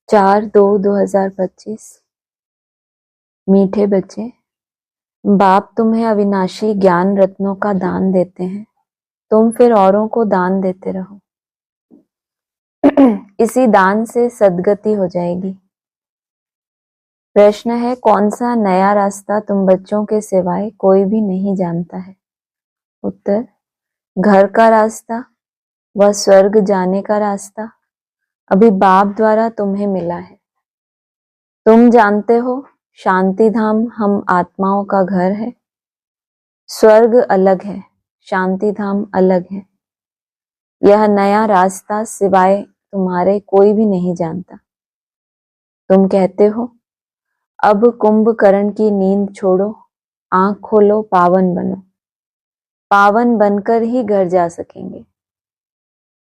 4/2/2025। मीठे बच्चे, बाप तुम्हें अविनाशी ज्ञान रत्नों का दान देते हैं, तुम फिर औरों को दान देते रहो। इसी दान से सद्गति हो जाएगी। प्रश्न है, कौन सा नया रास्ता तुम बच्चों के सिवाय कोई भी नहीं जानता है? उत्तर, घर का रास्ता व स्वर्ग जाने का रास्ता अभी बाप द्वारा तुम्हें मिला है। तुम जानते हो, शांति धाम हम आत्माओं का घर है। स्वर्ग अलग है, शांति धाम अलग है। यह नया रास्ता सिवाय तुम्हारे कोई भी नहीं जानता। तुम कहते हो, अब कुंभकर्ण की नींद छोड़ो, आंख खोलो, पावन बनो। पावन बनकर ही घर जा सकेंगे।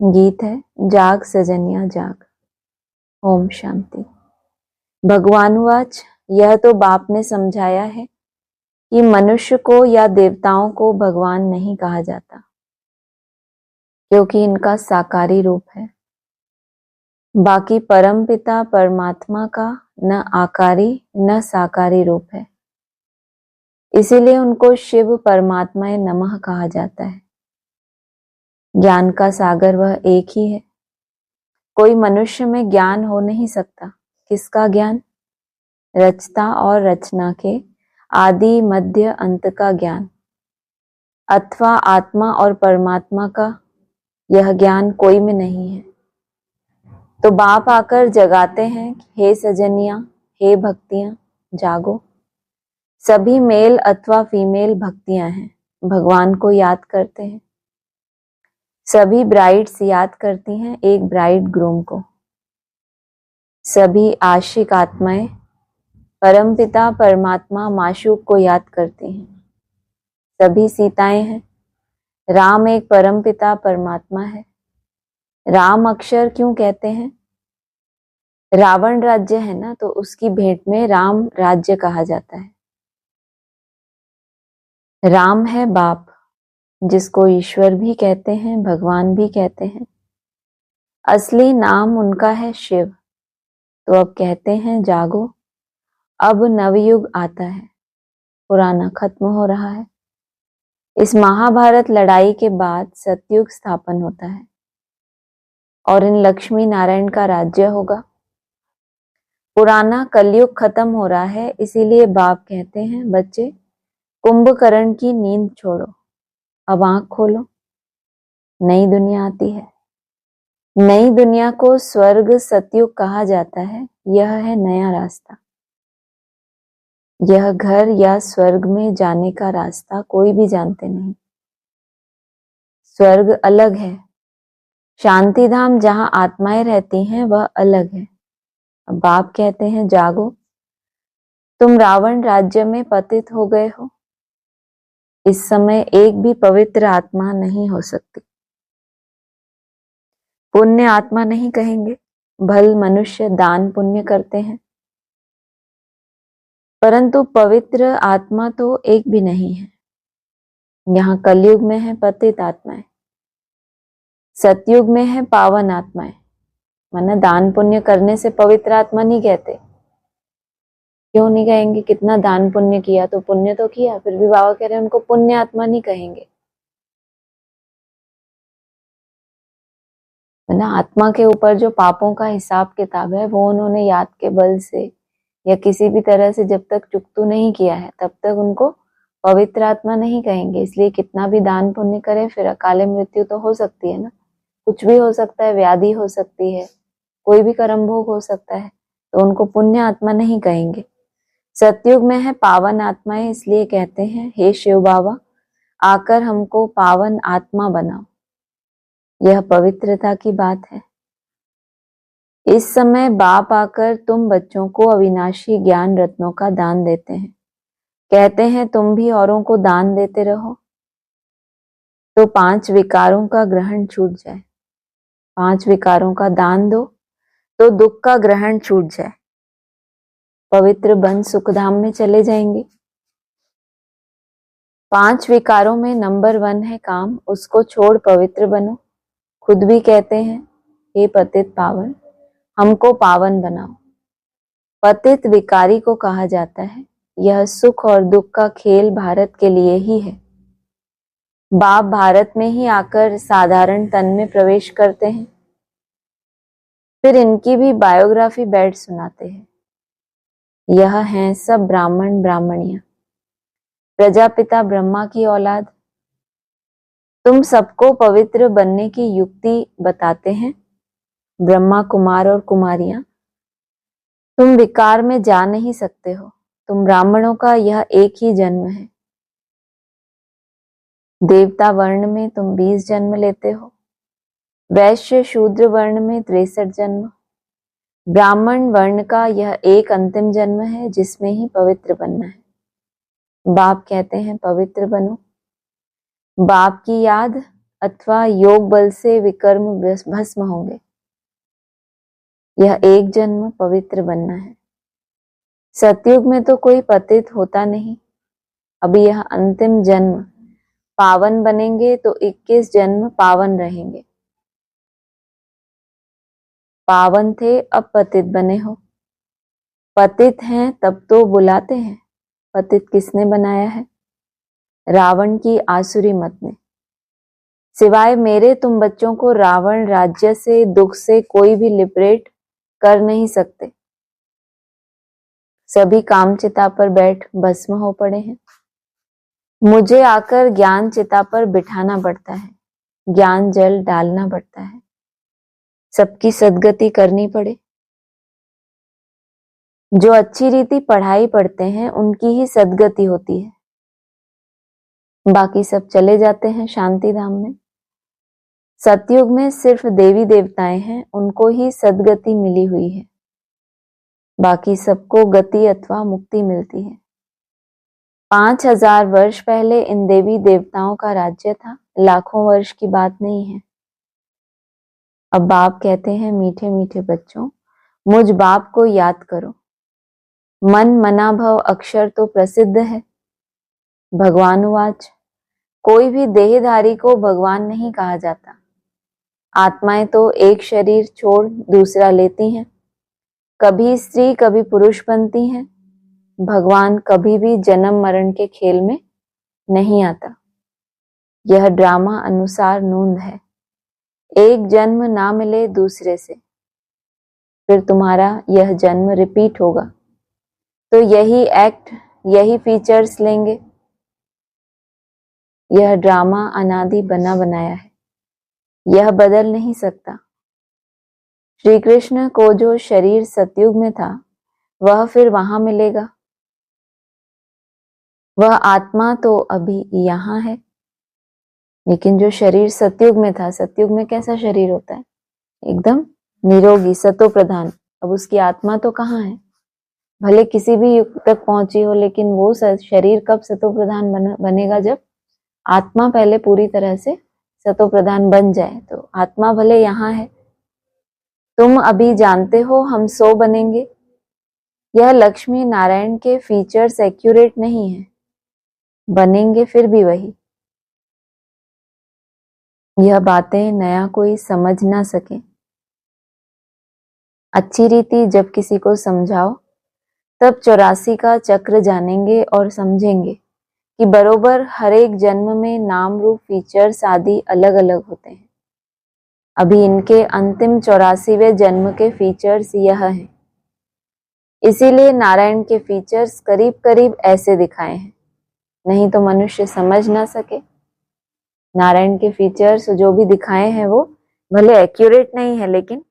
गीत है, जाग सजनिया जाग। ओम शांति। भगवानुवाच, यह तो बाप ने समझाया है कि मनुष्य को या देवताओं को भगवान नहीं कहा जाता, क्योंकि इनका साकारी रूप है। बाकी परमपिता परमात्मा का न आकारी न साकारी रूप है, इसीलिए उनको शिव परमात्मा नमः कहा जाता है। ज्ञान का सागर वह एक ही है। कोई मनुष्य में ज्ञान हो नहीं सकता। किसका ज्ञान? रचता और रचना के आदि मध्य अंत का ज्ञान, अथवा आत्मा और परमात्मा का यह ज्ञान कोई में नहीं है। तो बाप आकर जगाते हैं, हे सजनिया, हे भक्तियां, जागो। सभी मेल अथवा फीमेल भक्तियां हैं, भगवान को याद करते हैं। सभी ब्राइड्स याद करती हैं एक ब्राइड ग्रूम को। सभी आशिक आत्माएं परमपिता परमात्मा माशूक को याद करती हैं। सभी सीताएं हैं। राम एक परमपिता परमात्मा है। राम अक्षर क्यों कहते हैं? रावण राज्य है ना, तो उसकी भेंट में राम राज्य कहा जाता है। राम है बाप, जिसको ईश्वर भी कहते हैं, भगवान भी कहते हैं। असली नाम उनका है शिव। तो अब कहते हैं, जागो, अब नवयुग आता है, पुराना खत्म हो रहा है। इस महाभारत लड़ाई के बाद सतयुग स्थापन होता है और इन लक्ष्मी नारायण का राज्य होगा। पुराना कलयुग खत्म हो रहा है, इसीलिए बाप कहते हैं, बच्चे कुंभकर्ण की नींद छोड़ो, अब आंख खोलो। नई दुनिया आती है। नई दुनिया को स्वर्ग सतयुग कहा जाता है। यह है नया रास्ता। यह घर या स्वर्ग में जाने का रास्ता कोई भी जानते नहीं। स्वर्ग अलग है। शांति धाम जहां आत्माएं रहती हैं वह अलग है। अब बाप कहते हैं, जागो, तुम रावण राज्य में पतित हो गए हो। इस समय एक भी पवित्र आत्मा नहीं हो सकती। पुण्य आत्मा नहीं कहेंगे, भल मनुष्य दान पुण्य करते हैं, परंतु पवित्र आत्मा तो एक भी नहीं है। यहाँ कलयुग में है पतित आत्माएं, सतयुग में है पावन आत्माएं। माना दान पुण्य करने से पवित्र आत्मा नहीं कहते। क्यों नहीं कहेंगे? कितना दान पुण्य किया, तो पुण्य तो किया, फिर भी बाबा कह रहे हैं उनको पुण्य आत्मा नहीं कहेंगे। ना आत्मा के ऊपर जो पापों का हिसाब किताब है वो उन्होंने याद के बल से या किसी भी तरह से जब तक चुकतू नहीं किया है तब तक उनको पवित्र आत्मा नहीं कहेंगे। इसलिए कितना भी दान पुण्य करे फिर अकाले मृत्यु तो हो सकती है ना। कुछ भी हो सकता है, व्याधि हो सकती है, कोई भी कर्म भोग हो सकता है, तो उनको पुण्य आत्मा नहीं कहेंगे। सतयुग में है पावन आत्माएं, इसलिए कहते हैं, हे शिव बाबा, आकर हमको पावन आत्मा बनाओ। यह पवित्रता की बात है। इस समय बाप आकर तुम बच्चों को अविनाशी ज्ञान रत्नों का दान देते हैं। कहते हैं तुम भी औरों को दान देते रहो, तो 5 विकारों का ग्रहण छूट जाए। 5 विकारों का दान दो तो दुख का ग्रहण छूट जाए, पवित्र बन सुखधाम में चले जाएंगे। 5 विकारों में नंबर 1 है काम, उसको छोड़ पवित्र बनो। खुद भी कहते हैं, हे पतित पावन, हमको पावन बनाओ। पतित विकारी को कहा जाता है। यह सुख और दुख का खेल भारत के लिए ही है। बाप भारत में ही आकर साधारण तन में प्रवेश करते हैं, फिर इनकी भी बायोग्राफी बैठ सुनाते हैं। यह हैं सब ब्राह्मण ब्राह्मणियां, प्रजापिता ब्रह्मा की औलाद। तुम सबको पवित्र बनने की युक्ति बताते हैं, ब्रह्मा कुमार और कुमारियां। तुम विकार में जा नहीं सकते हो। तुम ब्राह्मणों का यह एक ही जन्म है। देवता वर्ण में तुम 20 जन्म लेते हो, वैश्य शूद्र वर्ण में 63 जन्म, ब्राह्मण वर्ण का यह एक अंतिम जन्म है जिसमें ही पवित्र बनना है। बाप कहते हैं पवित्र बनो। बाप की याद अथवा योग बल से विकर्म भस्म होंगे। यह एक जन्म पवित्र बनना है। सतयुग में तो कोई पतित होता नहीं। अभी यह अंतिम जन्म पावन बनेंगे तो 21 जन्म पावन रहेंगे। पावन थे अब पतित बने हो। पतित हैं तब तो बुलाते हैं। पतित किसने बनाया है? रावण की आसुरी मत ने। सिवाय मेरे तुम बच्चों को रावण राज्य से दुख से कोई भी लिबरेट कर नहीं सकते। सभी काम चिता पर बैठ भस्म हो पड़े हैं। मुझे आकर ज्ञान चिता पर बिठाना पड़ता है, ज्ञान जल डालना पड़ता है, सबकी सद्गति करनी पड़े। जो अच्छी रीति पढ़ाई पढ़ते हैं उनकी ही सद्गति होती है, बाकी सब चले जाते हैं शांति धाम में। सतयुग में सिर्फ देवी देवताएं हैं, उनको ही सद्गति मिली हुई है, बाकी सबको गति अथवा मुक्ति मिलती है। 5000 वर्ष पहले इन देवी देवताओं का राज्य था, लाखों वर्ष की बात नहीं है। अब बाप कहते हैं मीठे मीठे बच्चों, मुझ बाप को याद करो। मन मना भव अक्षर तो प्रसिद्ध है। भगवानुवाच, कोई भी देहधारी को भगवान नहीं कहा जाता। आत्माएं तो एक शरीर छोड़ दूसरा लेती हैं, कभी स्त्री कभी पुरुष बनती हैं। भगवान कभी भी जन्म मरण के खेल में नहीं आता। यह ड्रामा अनुसार नूंद है। एक जन्म ना मिले दूसरे से, फिर तुम्हारा यह जन्म रिपीट होगा, तो यही एक्ट यही फीचर्स लेंगे। यह ड्रामा अनादि बना बनाया है, यह बदल नहीं सकता। श्री कृष्ण को जो शरीर सतयुग में था वह फिर वहां मिलेगा। वह आत्मा तो अभी यहाँ है, लेकिन जो शरीर सतयुग में था, सतयुग में कैसा शरीर होता है? एकदम निरोगी सतो प्रधान। अब उसकी आत्मा तो कहाँ है? भले किसी भी युग तक पहुंची हो, लेकिन वो शरीर कब सतो प्रधान बनेगा? जब आत्मा पहले पूरी तरह से सतो प्रधान बन जाए। तो आत्मा भले यहाँ है, तुम अभी जानते हो हम 100 बनेंगे। यह लक्ष्मी नारायण के फीचर्स एक्यूरेट नहीं है, बनेंगे फिर भी वही। यह बातें नया कोई समझ ना सके। अच्छी रीति जब किसी को समझाओ तब 84 का चक्र जानेंगे और समझेंगे कि बरोबर हर एक जन्म में नाम रूप फीचर्स आदि अलग अलग होते हैं। अभी इनके अंतिम 84वें जन्म के फीचर्स यह हैं। इसीलिए नारायण के फीचर्स करीब करीब ऐसे दिखाए हैं, नहीं तो मनुष्य समझ ना सके। नारायण के फीचर्स जो भी दिखाए हैं वो भले एक्यूरेट नहीं है, लेकिन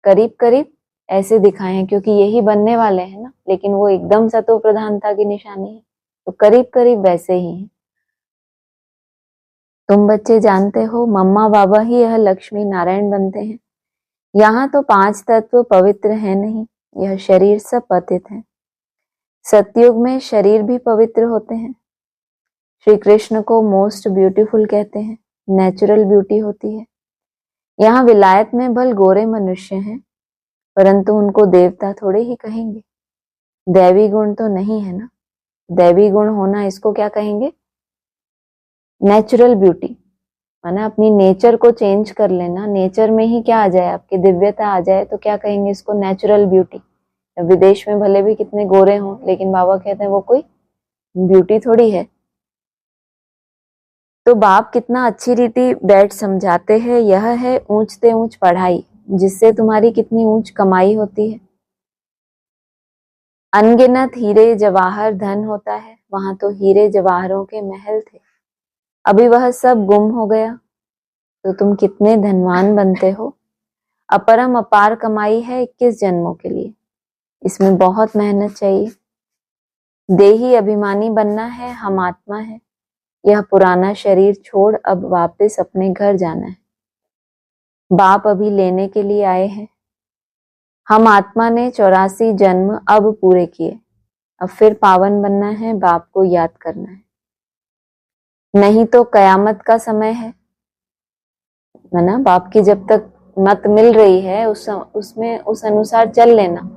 करीब करीब ऐसे दिखाए हैं, क्योंकि यही बनने वाले हैं ना। लेकिन वो एकदम सतो प्रधानता की निशानी है, तो करीब करीब वैसे ही है। तुम बच्चे जानते हो मम्मा बाबा ही यह लक्ष्मी नारायण बनते हैं। यहाँ तो 5 तत्व पवित्र है नहीं, यह शरीर सब पतित है। सतयुग में शरीर भी पवित्र होते हैं। श्री कृष्ण को मोस्ट ब्यूटीफुल कहते हैं, नेचुरल ब्यूटी होती है। यहाँ विलायत में भल गोरे मनुष्य हैं, परंतु उनको देवता थोड़े ही कहेंगे। दैवी गुण तो नहीं है ना। दैवी गुण होना इसको क्या कहेंगे? Natural beauty. माना अपनी नेचर को चेंज कर लेना, नेचर में ही क्या आ जाए, आपकी दिव्यता आ जाए, तो क्या कहेंगे इसको, नेचुरल ब्यूटी। विदेश में भले भी कितने गोरे हों, लेकिन बाबा कहते हैं वो कोई ब्यूटी थोड़ी है। तो बाप कितना अच्छी रीति बैठ समझाते हैं, यह है ऊंचते ऊंच पढ़ाई, जिससे तुम्हारी कितनी ऊंच कमाई होती है। अनगिनत हीरे जवाहर धन होता है, वहां तो हीरे जवाहरों के महल थे, अभी वह सब गुम हो गया, तो तुम कितने धनवान बनते हो। अपरम अपार कमाई है 21 जन्मों के लिए, इसमें बहुत मेहनत चाहिए। देही अभिमानी बनना है, हम आत्मा है, यह पुराना शरीर छोड़ अब वापस अपने घर जाना है। बाप अभी लेने के लिए आए हैं। हम आत्मा ने 84 जन्म अब पूरे किए, अब फिर पावन बनना है, बाप को याद करना है, नहीं तो कयामत का समय है ना। बाप की जब तक मत मिल रही है उसमें उस अनुसार चल लेना,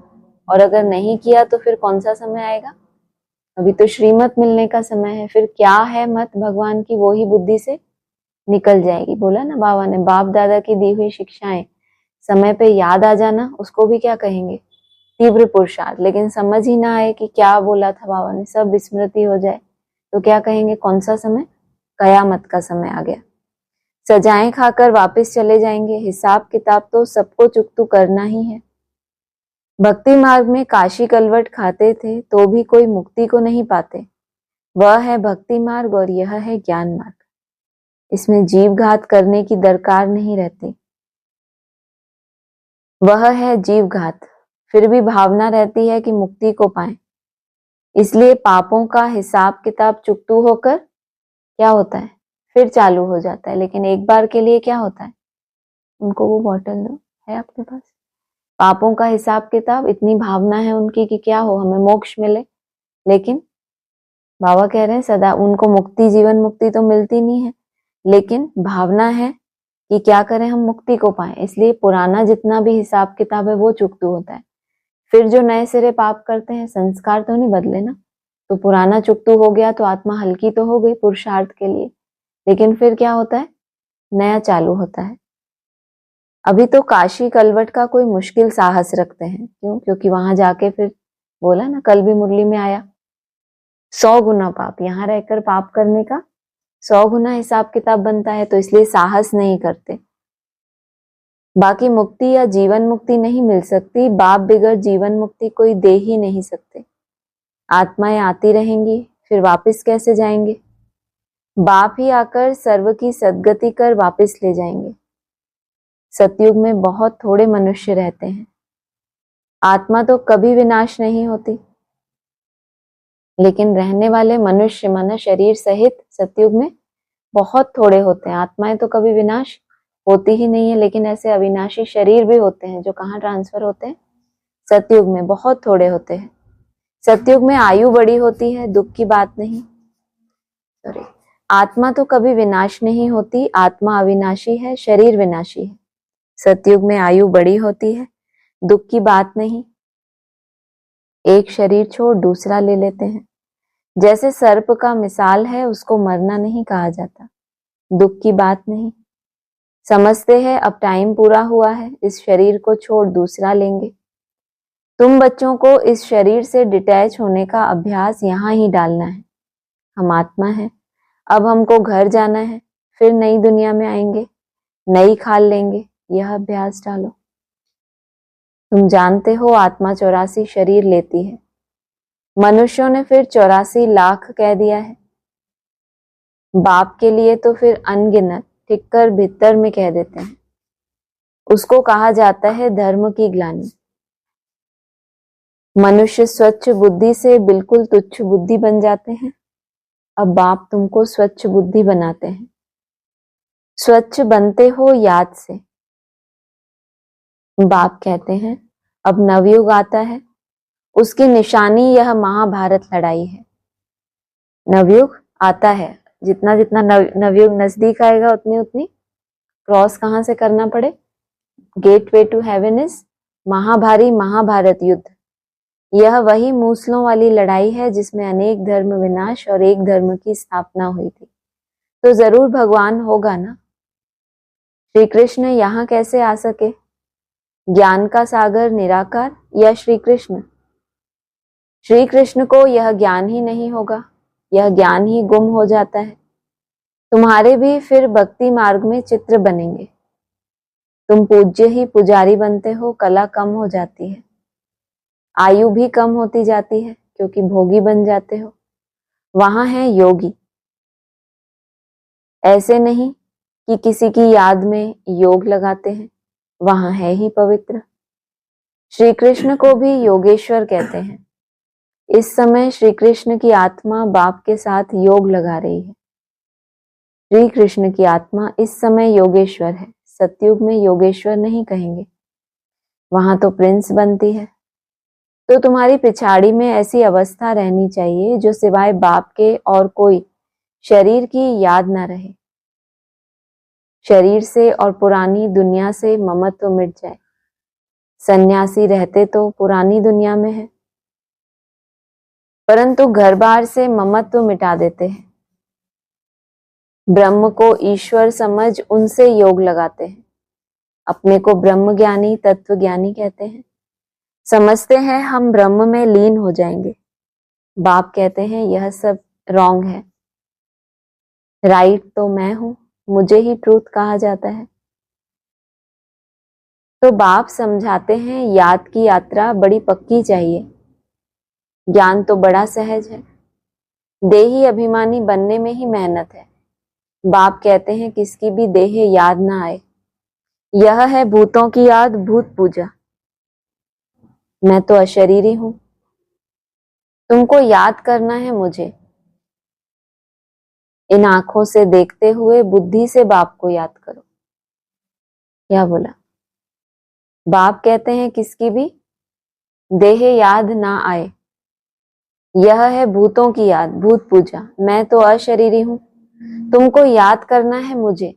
और अगर नहीं किया तो फिर कौन सा समय आएगा। अभी तो श्रीमत मिलने का समय है, फिर क्या है मत भगवान की, वो ही बुद्धि से निकल जाएगी। बोला ना बाबा ने, बाप दादा की दी हुई शिक्षाएं समय पे याद आ जाना, उसको भी क्या कहेंगे, तीव्र पुरुषार्थ। लेकिन समझ ही ना आए कि क्या बोला था बाबा ने, सब विस्मृति हो जाए, तो क्या कहेंगे, कौन सा समय, कयामत का समय आ गया। सजाएं खाकर वापस चले जाएंगे, हिसाब किताब तो सबको चुकतू करना ही है। भक्ति मार्ग में काशी कलवट खाते थे तो भी कोई मुक्ति को नहीं पाते, वह है भक्ति मार्ग और यह है ज्ञान मार्ग। इसमें जीव घात करने की दरकार नहीं रहती, वह है जीव घात, फिर भी भावना रहती है कि मुक्ति को पाएं। इसलिए पापों का हिसाब किताब चुकतू होकर क्या होता है, फिर चालू हो जाता है। लेकिन एक बार के लिए क्या होता है, उनको वो बॉटल दो, है आपके पास। पापों का हिसाब किताब, इतनी भावना है उनकी कि क्या हो, हमें मोक्ष मिले, लेकिन बाबा कह रहे हैं सदा उनको मुक्ति, जीवन मुक्ति तो मिलती नहीं है, लेकिन भावना है कि क्या करें हम मुक्ति को पाएं। इसलिए पुराना जितना भी हिसाब किताब है वो चुकतू होता है। फिर जो नए सिरे पाप करते हैं, संस्कार तो नहीं बदले ना, तो पुराना चुकतू हो गया तो आत्मा हल्की तो हो गई पुरुषार्थ के लिए, लेकिन फिर क्या होता है, नया चालू होता है। अभी तो काशी कलवट का कोई मुश्किल साहस रखते हैं, क्यों, क्योंकि वहां जाके फिर बोला ना, कल भी मुरली में आया, 100 गुना पाप, यहाँ रहकर पाप करने का 100 गुना हिसाब किताब बनता है, तो इसलिए साहस नहीं करते। बाकी मुक्ति या जीवन मुक्ति नहीं मिल सकती, बाप बिगड़ जीवन मुक्ति कोई दे ही नहीं सकते। आत्माएं आती रहेंगी, फिर वापस कैसे जाएंगे, बाप ही आकर सर्व की सदगति कर वापस ले जाएंगे। सतयुग में बहुत थोड़े मनुष्य रहते हैं, आत्मा तो कभी विनाश नहीं होती, लेकिन रहने वाले मनुष्य माना शरीर सहित सतयुग में बहुत थोड़े होते हैं। आत्माएं तो कभी विनाश होती ही नहीं है, लेकिन ऐसे अविनाशी शरीर भी होते हैं जो कहाँ ट्रांसफर होते हैं, सतयुग में बहुत थोड़े होते हैं। सतयुग में आयु बड़ी होती है, दुख की बात नहीं, सॉरी, आत्मा तो कभी विनाश नहीं होती, आत्मा अविनाशी है, शरीर विनाशी है। सतयुग में आयु बड़ी होती है, दुख की बात नहीं, एक शरीर छोड़ दूसरा ले लेते हैं। जैसे सर्प का मिसाल है, उसको मरना नहीं कहा जाता, दुख की बात नहीं। समझते हैं अब टाइम पूरा हुआ है, इस शरीर को छोड़ दूसरा लेंगे। तुम बच्चों को इस शरीर से डिटैच होने का अभ्यास यहाँ ही डालना है। हम आत्मा है, अब हमको घर जाना है, फिर नई दुनिया में आएंगे, नई खाल लेंगे, यह अभ्यास डालो। तुम जानते हो आत्मा 84 शरीर लेती है, मनुष्यों ने फिर 84 लाख कह दिया है, बाप के लिए तो फिर अनगिनत ठीक कर भीतर में कह देते हैं। उसको कहा जाता है धर्म की ग्लानि। मनुष्य स्वच्छ बुद्धि से बिल्कुल तुच्छ बुद्धि बन जाते हैं, अब बाप तुमको स्वच्छ बुद्धि बनाते हैं। स्वच्छ बनते हो याद से, बाप कहते हैं अब नवयुग आता है, उसकी निशानी यह महाभारत लड़ाई है। नवयुग आता है, जितना जितना नवयुग नजदीक आएगा उतनी उतनी क्रॉस कहाँ से करना पड़े, गेटवे टू हेवन इज महाभारी महाभारत युद्ध। यह वही मूसलों वाली लड़ाई है जिसमें अनेक धर्म विनाश और एक धर्म की स्थापना हुई थी। तो जरूर भगवान होगा ना, श्री कृष्ण यहाँ कैसे आ सके? ज्ञान का सागर निराकार या श्री कृष्ण? श्री कृष्ण को यह ज्ञान ही नहीं होगा, यह ज्ञान ही गुम हो जाता है। तुम्हारे भी फिर भक्ति मार्ग में चित्र बनेंगे। तुम पूज्य ही पुजारी बनते हो, कला कम हो जाती है, आयु भी कम होती जाती है क्योंकि भोगी बन जाते हो। वहां है योगी। ऐसे नहीं कि किसी की याद में योग लगाते हैं, वहां है ही पवित्र। श्री कृष्ण को भी योगेश्वर कहते हैं। इस समय श्री कृष्ण की आत्मा बाप के साथ योग लगा रही है। श्री कृष्ण की आत्मा इस समय योगेश्वर है। सतयुग में योगेश्वर नहीं कहेंगे, वहां तो प्रिंस बनती है। तो तुम्हारी पिछाड़ी में ऐसी अवस्था रहनी चाहिए जो सिवाय बाप के और कोई शरीर की याद न रहे। शरीर से और पुरानी दुनिया से ममत्व मिट जाए। सन्यासी रहते तो पुरानी दुनिया में है, परंतु घर बार से ममत्व मिटा देते हैं। ब्रह्म को ईश्वर समझ उनसे योग लगाते हैं। अपने को ब्रह्म ज्ञानी तत्व ज्ञानी कहते हैं। समझते हैं हम ब्रह्म में लीन हो जाएंगे। बाप कहते हैं यह सब रॉन्ग है। राइट तो मैं हूं, मुझे ही ट्रूथ कहा जाता है। तो बाप समझाते हैं याद की यात्रा बड़ी पक्की चाहिए। ज्ञान तो बड़ा सहज है, देही अभिमानी बनने में ही मेहनत है। बाप कहते हैं किसकी भी देह याद ना आए। यह है भूतों की याद, भूत पूजा। मैं तो अशरीरी हूं, तुमको याद करना है मुझे। इन आंखों से देखते हुए बुद्धि से बाप को याद करो। क्या बोला? बाप कहते हैं किसकी भी देह याद ना आए। यह है भूतों की याद, भूत पूजा। मैं तो अशरीरी हूं, तुमको याद करना है मुझे।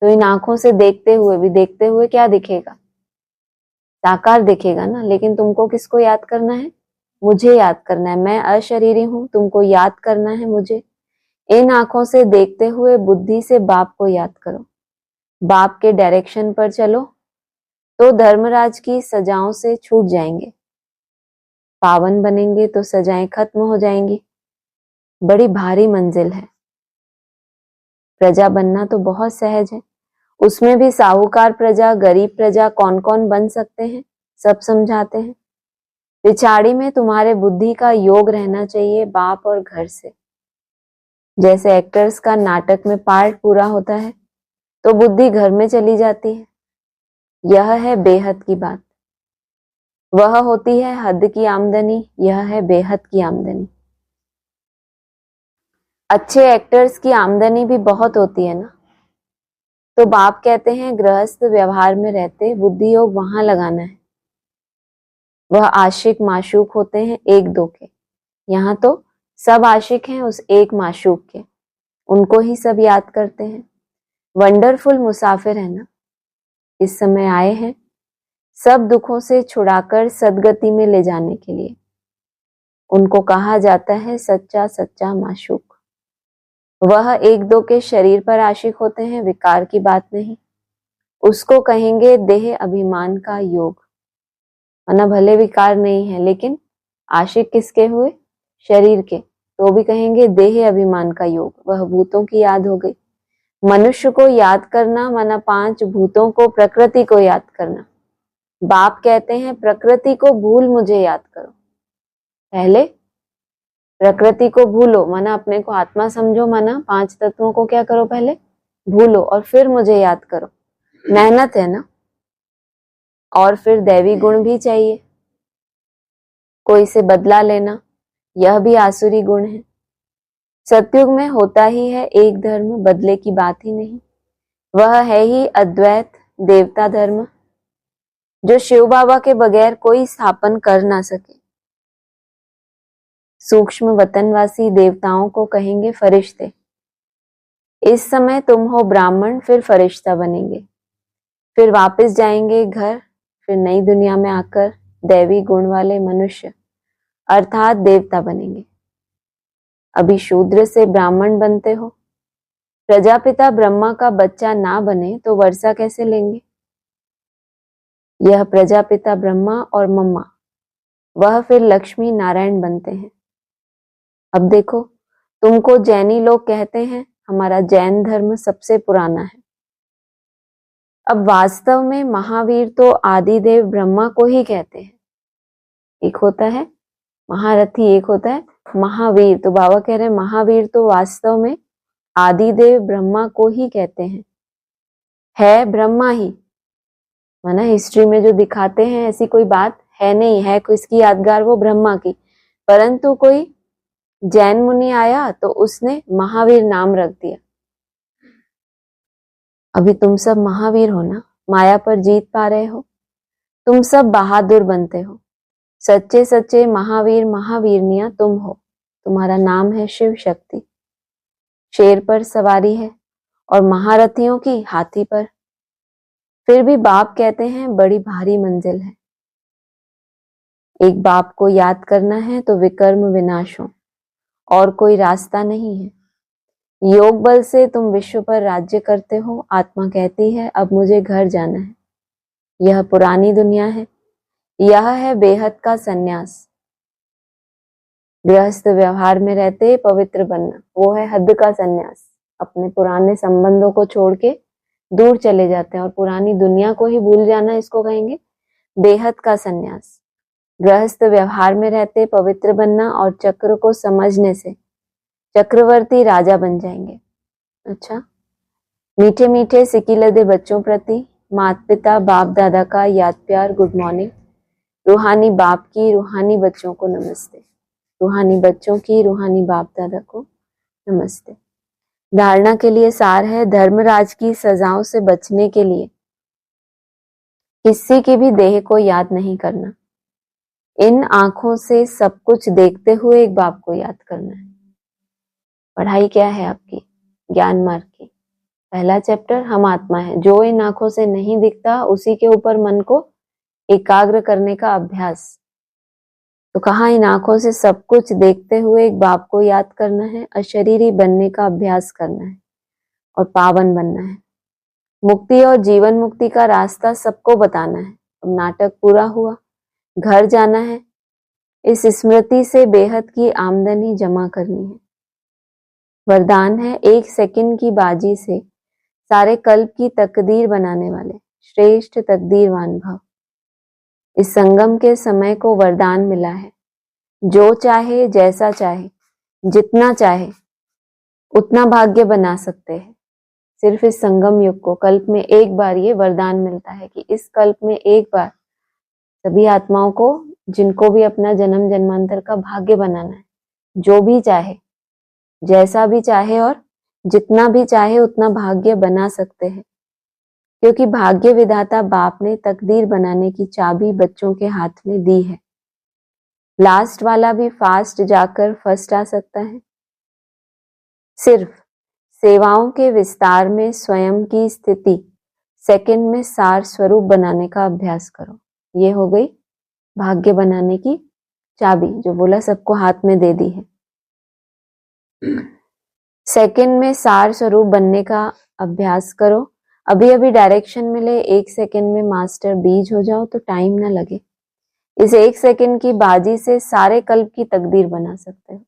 तो इन आंखों से देखते हुए भी, देखते हुए क्या दिखेगा? साकार दिखेगा ना, लेकिन तुमको किसको याद करना है? मुझे याद करना है। मैं अशरीरी हूं, तुमको याद करना है मुझे। इन आंखों से देखते हुए बुद्धि से बाप को याद करो। बाप के डायरेक्शन पर चलो तो धर्मराज की सजाओं से छूट जाएंगे। पावन बनेंगे तो सजाएं खत्म हो जाएंगी। बड़ी भारी मंजिल है। प्रजा बनना तो बहुत सहज है, उसमें भी साहूकार प्रजा, गरीब प्रजा कौन कौन बन सकते हैं, सब समझाते हैं। पिछाड़ी में तुम्हारे बुद्धि का योग रहना चाहिए बाप और घर से। जैसे एक्टर्स का नाटक में पार्ट पूरा होता है तो बुद्धि घर में चली जाती है। यह है बेहद की बात। वह होती है हद की आमदनी, यह है बेहद की आमदनी। अच्छे एक्टर्स की आमदनी भी बहुत होती है ना। तो बाप कहते हैं गृहस्थ व्यवहार में रहते बुद्धि योग वहां लगाना है। वह आशिक माशूक होते हैं एक दो के, यहाँ तो सब आशिक हैं उस एक माशूक के, उनको ही सब याद करते हैं। वंडरफुल मुसाफिर है ना, इस समय आए हैं सब दुखों से छुड़ाकर सदगति में ले जाने के लिए। उनको कहा जाता है सच्चा सच्चा माशूक। वह एक दो के शरीर पर आशिक होते हैं, विकार की बात नहीं। उसको कहेंगे देह अभिमान का योग। वरना भले विकार नहीं है, लेकिन आशिक किसके हुए? शरीर के, तो भी कहेंगे देह अभिमान का योग। वह भूतों की याद हो गई। मनुष्य को याद करना माना पांच भूतों को, प्रकृति को याद करना। बाप कहते हैं प्रकृति को भूल मुझे याद करो। पहले प्रकृति को भूलो, माना अपने को आत्मा समझो, माना पांच तत्वों को क्या करो? पहले भूलो और फिर मुझे याद करो। मेहनत है ना। और फिर दैवी गुण भी चाहिए, कोई से बदला लेना, यह भी आसुरी गुण है। सतयुग में होता ही है एक धर्म, बदले की बात ही नहीं। वह है ही अद्वैत देवता धर्म, जो शिव बाबा के बगैर कोई स्थापन कर ना सके। सूक्ष्म वतनवासी देवताओं को कहेंगे फरिश्ते। इस समय तुम हो ब्राह्मण, फिर फरिश्ता बनेंगे, फिर वापस जाएंगे घर, फिर नई दुनिया में आकर दैवी गुण वाले मनुष्य अर्थात देवता बनेंगे। अभी शूद्र से ब्राह्मण बनते हो, प्रजापिता ब्रह्मा का बच्चा ना बने तो वर्षा कैसे लेंगे? यह प्रजापिता ब्रह्मा और मम्मा, वह फिर लक्ष्मी नारायण बनते हैं। अब देखो, तुमको जैनी लोग कहते हैं हमारा जैन धर्म सबसे पुराना है। अब वास्तव में महावीर तो आदिदेव ब्रह्मा को ही कहते हैं। एक होता है महारथी, एक होता है महावीर। तो बाबा कह रहे हैं महावीर तो वास्तव में आदिदेव ब्रह्मा को ही कहते हैं। है ब्रह्मा ही, माना हिस्ट्री में जो दिखाते हैं ऐसी कोई बात है नहीं है, किसकी यादगार, वो ब्रह्मा की। परंतु कोई जैन मुनि आया तो उसने महावीर नाम रख दिया। अभी तुम सब महावीर हो ना, माया पर जीत पा रहे हो, तुम सब बहादुर बनते हो। सच्चे सच्चे महावीर महावीरनियां तुम हो। तुम्हारा नाम है शिव शक्ति। शेर पर सवारी है और महारथियों की हाथी पर। फिर भी बाप कहते हैं बड़ी भारी मंजिल है। एक बाप को याद करना है तो विकर्म विनाश हो, और कोई रास्ता नहीं है। योग बल से तुम विश्व पर राज्य करते हो। आत्मा कहती है अब मुझे घर जाना है। यह पुरानी दुनिया है, यह है बेहद का सन्यास। गृहस्थ व्यवहार में रहते पवित्र बनना, वो है हद का सन्यास। अपने पुराने संबंधों को छोड़ के दूर चले जाते हैं और पुरानी दुनिया को ही भूल जाना, इसको कहेंगे बेहद का सन्यास। गृहस्थ व्यवहार में रहते पवित्र बनना और चक्र को समझने से चक्रवर्ती राजा बन जाएंगे। अच्छा, मीठे मीठे सिकिलदे बच्चों प्रति माता पिता बाप दादा का याद प्यार गुड मॉर्निंग। रूहानी बाप की रूहानी बच्चों को नमस्ते। रूहानी बच्चों की रूहानी बाप दादा को नमस्ते। धारणा के लिए सार है, धर्मराज की सजाओं से बचने के लिए किसी की भी देह को याद नहीं करना। इन आंखों से सब कुछ देखते हुए एक बाप को याद करना है। पढ़ाई क्या है आपकी? ज्ञान मार्ग की पहला चैप्टर हम आत्मा है। जो इन आंखों से नहीं दिखता उसी के ऊपर मन को एकाग्र करने का अभ्यास। तो कहा इन आंखों से सब कुछ देखते हुए एक बाप को याद करना है, अशरीरी बनने का अभ्यास करना है और पावन बनना है। मुक्ति और जीवन मुक्ति का रास्ता सबको बताना है। अब नाटक पूरा हुआ, घर जाना है। इस स्मृति से बेहद की आमदनी जमा करनी है। वरदान है, एक सेकंड की बाजी से सारे कल्प की तकदीर बनाने वाले श्रेष्ठ तकदीरवान भव। इस संगम के समय को वरदान मिला है। जो चाहे जैसा चाहे जितना चाहे उतना भाग्य बना सकते हैं। सिर्फ इस संगम युग को कल्प में एक बार ये वरदान मिलता है कि इस कल्प में एक बार सभी आत्माओं को, जिनको भी अपना जन्म जन्मांतर का भाग्य बनाना है, जो भी चाहे जैसा भी चाहे और जितना भी चाहे उतना भाग्य बना सकते हैं। क्योंकि भाग्य विधाता बाप ने तकदीर बनाने की चाबी बच्चों के हाथ में दी है। लास्ट वाला भी फास्ट जाकर फर्स्ट आ सकता है। सिर्फ सेवाओं के विस्तार में स्वयं की स्थिति सेकंड में सार स्वरूप बनाने का अभ्यास करो। ये हो गई भाग्य बनाने की चाबी, जो बोला सबको हाथ में दे दी है। सेकंड में सार स्वरूप बनने का अभ्यास करो। अभी अभी डायरेक्शन मिले, एक सेकंड में मास्टर बीज हो जाओ तो टाइम ना लगे। इस एक सेकंड की बाजी से सारे कल्प की तकदीर बना सकते हो।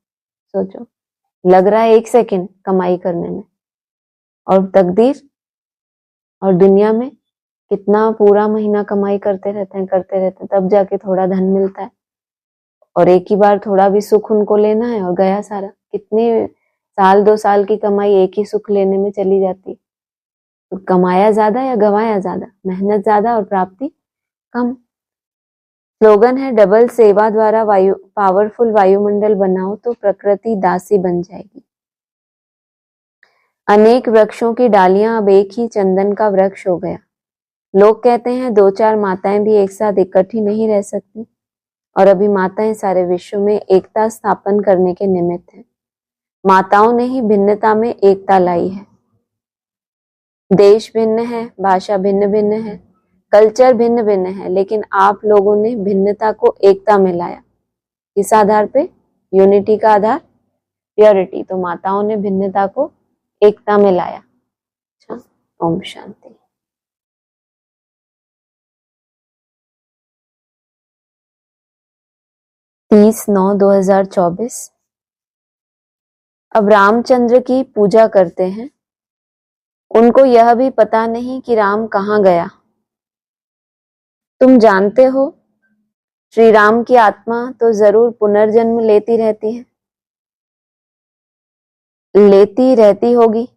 सोचो, लग रहा है एक सेकंड कमाई करने में, और तकदीर और दुनिया में कितना पूरा महीना कमाई करते रहते हैं, तब जाके थोड़ा धन मिलता है। और एक ही बार थोड़ा भी सुख उनको लेना है और गया सारा। कितने साल 2 साल की कमाई एक ही सुख लेने में चली जाती। तो कमाया ज्यादा या गंवाया ज्यादा? मेहनत ज्यादा और प्राप्ति कम। स्लोगन है, डबल सेवा द्वारा पावरफुल वायुमंडल बनाओ तो प्रकृति दासी बन जाएगी। अनेक वृक्षों की डालियां अब एक ही चंदन का वृक्ष हो गया। लोग कहते हैं 2-4 माताएं भी एक साथ इकट्ठी नहीं रह सकती, और अभी माताएं सारे विश्व में एकता स्थापन करने के निमित्त हैं। माताओं ने ही भिन्नता में एकता लाई है। देश भिन्न है, भाषा भिन्न भिन्न है, कल्चर भिन्न भिन्न है, लेकिन आप लोगों ने भिन्नता को एकता में लाया। किस आधार पे? यूनिटी का आधार प्योरिटी। तो माताओं ने भिन्नता को एकता में लाया। अच्छा, ओम शांति। 30/9/2024। अब रामचंद्र की पूजा करते हैं। उनको यह भी पता नहीं कि राम कहाँ गया। तुम जानते हो श्री राम की आत्मा तो जरूर पुनर्जन्म लेती रहती है, लेती रहती होगी।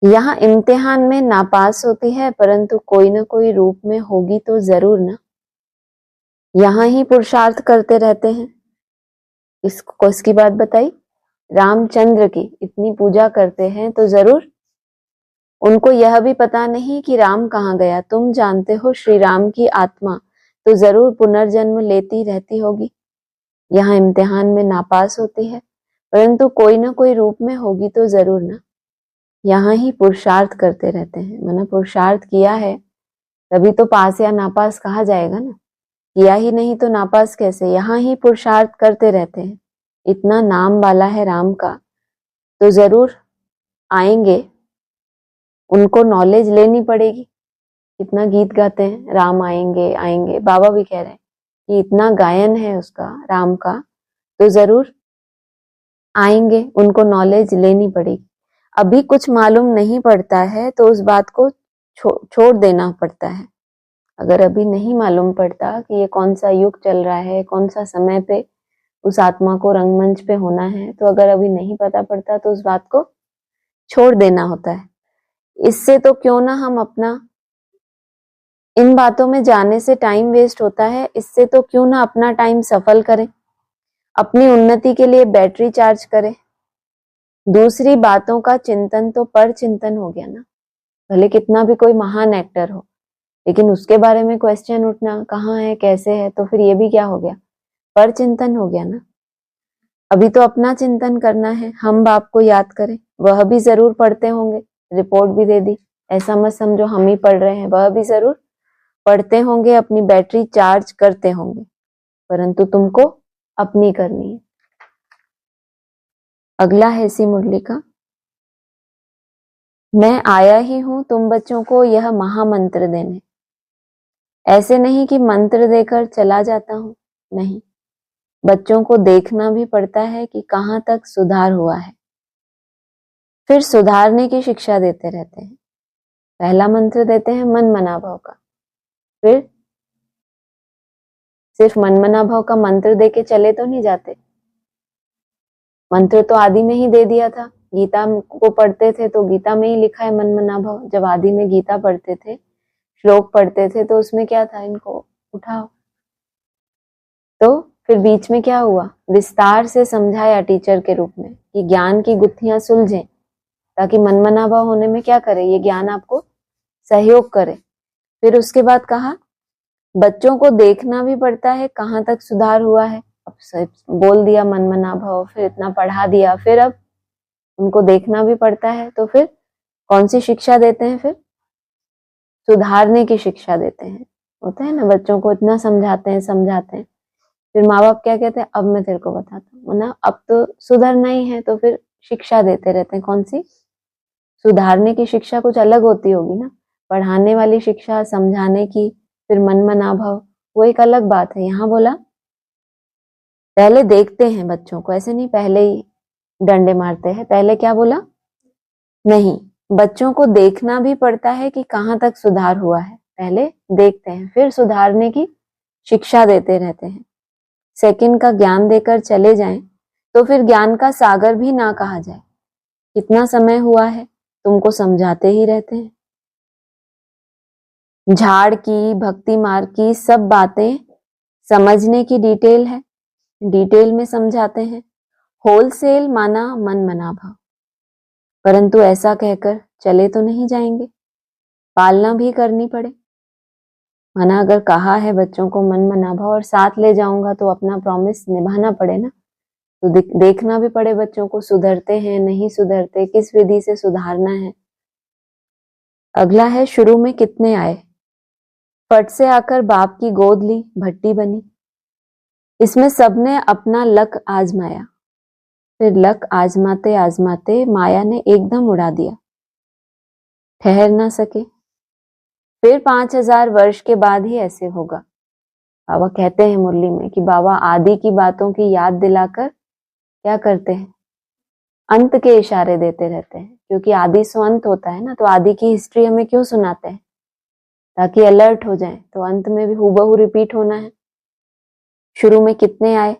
यहाँ इम्तिहान में नापास होती है, परंतु कोई ना कोई रूप में होगी तो जरूर ना। यहाँ ही पुरुषार्थ करते रहते हैं। इसकी बात बताई, रामचंद्र की इतनी पूजा करते हैं तो जरूर उनको यह भी पता नहीं कि राम कहाँ गया। तुम जानते हो श्री राम की आत्मा तो जरूर पुनर्जन्म लेती रहती होगी। यहाँ इम्तिहान में नापास होती है, परंतु कोई ना कोई रूप में होगी तो जरूर ना। यहाँ ही पुरुषार्थ करते रहते हैं। मैंने पुरुषार्थ किया है तभी तो पास या नापास कहा जाएगा ना। किया ही नहीं तो नापास कैसे। यहाँ ही पुरुषार्थ करते रहते हैं। इतना नाम वाला है राम का तो जरूर आएंगे, उनको नॉलेज लेनी पड़ेगी। कितना गीत गाते हैं, राम आएंगे आएंगे। बाबा भी कह रहे हैं कि इतना गायन है उसका, राम का, तो जरूर आएंगे, उनको नॉलेज लेनी पड़ेगी। अभी कुछ मालूम नहीं पड़ता है तो उस बात को छोड़ देना पड़ता है। अगर अभी नहीं मालूम पड़ता कि ये कौन सा युग चल रहा है, कौन सा समय पे उस आत्मा को रंगमंच पे होना है, तो अगर अभी नहीं पता पड़ता तो उस बात को छोड़ देना होता है। इससे तो क्यों ना हम अपना, इन बातों में जाने से टाइम वेस्ट होता है, इससे तो क्यों ना अपना टाइम सफल करें, अपनी उन्नति के लिए बैटरी चार्ज करें। दूसरी बातों का चिंतन तो पर चिंतन हो गया ना। भले कितना भी कोई महान एक्टर हो, लेकिन उसके बारे में क्वेश्चन उठना कहाँ है, कैसे है, तो फिर ये भी क्या हो गया, पर चिंतन हो गया ना। अभी तो अपना चिंतन करना है। हम बाप को याद करें। वह भी जरूर पढ़ते होंगे, रिपोर्ट भी दे दी, ऐसा मत समझो हम ही पढ़ रहे हैं। वह भी जरूर पढ़ते होंगे, अपनी बैटरी चार्ज करते होंगे, परंतु तुमको अपनी करनी है। अगला है इसी मुरली का, मैं आया ही हूं तुम बच्चों को यह महामंत्र देने। ऐसे नहीं कि मंत्र देकर चला जाता हूं, नहीं, बच्चों को देखना भी पड़ता है कि कहां तक सुधार हुआ है, फिर सुधारने की शिक्षा देते रहते हैं। पहला मंत्र देते हैं मन मना भाव का, फिर सिर्फ मन मना भाव का मंत्र देके चले तो नहीं जाते। मंत्र तो आदि में ही दे दिया था। गीता को पढ़ते थे तो गीता में ही लिखा है मन मना भाव। जब आदि में गीता पढ़ते थे, श्लोक पढ़ते थे, तो उसमें क्या था, इनको उठाओ। तो फिर बीच में क्या हुआ, विस्तार से समझाया टीचर के रूप में कि ज्ञान की गुत्थियां सुलझे, ताकि मन मना भाव होने में क्या करे, ये ज्ञान आपको सहयोग करे। फिर उसके बाद कहा बच्चों को देखना भी पड़ता है कहाँ तक सुधार हुआ है। अब बोल दिया मन मना भाव, फिर इतना पढ़ा दिया, फिर अब उनको देखना भी पड़ता है। तो फिर कौन सी शिक्षा देते हैं, फिर सुधारने की शिक्षा देते हैं। होता है ना, बच्चों को इतना समझाते हैं, फिर माँ बाप क्या कहते हैं, अब मैं तेरे को बताता हूँ ना, अब तो सुधरना ही है। तो फिर शिक्षा देते रहते हैं। कौन सी? सुधारने की शिक्षा कुछ अलग होती होगी ना, पढ़ाने वाली शिक्षा, समझाने की, फिर मन मना भाव, वो एक अलग बात है। यहाँ बोला पहले देखते हैं बच्चों को, ऐसे नहीं पहले ही डंडे मारते हैं। पहले क्या बोला, नहीं, बच्चों को देखना भी पड़ता है कि कहाँ तक सुधार हुआ है। पहले देखते हैं, फिर सुधारने की शिक्षा देते रहते हैं। सेकंड का ज्ञान देकर चले जाएं तो फिर ज्ञान का सागर भी ना कहा जाए। कितना समय हुआ है, तुमको समझाते ही रहते हैं। झाड़ की, भक्ति मार्ग की सब बातें समझने की डिटेल है, डिटेल में समझाते हैं। होलसेल माना मन मना भाव, परंतु ऐसा कहकर चले तो नहीं जाएंगे, पालना भी करनी पड़े। माना अगर कहा है बच्चों को मन मना भाव और साथ ले जाऊंगा तो अपना प्रॉमिस निभाना पड़े ना। तो देखना भी पड़े बच्चों को सुधरते हैं नहीं सुधरते, किस विधि से सुधारना है। अगला है शुरू में कितने आए, फट से आकर बाप की गोद ली, भट्टी बनी। इसमें सबने अपना लक आजमाया। फिर लक आजमाते आजमाते माया ने एकदम उड़ा दिया, ठहर ना सके। फिर 5000 वर्ष के बाद ही ऐसे होगा। बाबा कहते हैं मुरली में कि बाबा आदि की बातों की याद दिलाकर क्या करते हैं, अंत के इशारे देते रहते हैं, क्योंकि आदि सो अंत होता है ना, तो आदि की हिस्ट्री हमें क्यों सुनाते हैं, ताकि अलर्ट हो जाए। तो अंत में भी हूबहू रिपीट होना है। शुरू में कितने आए,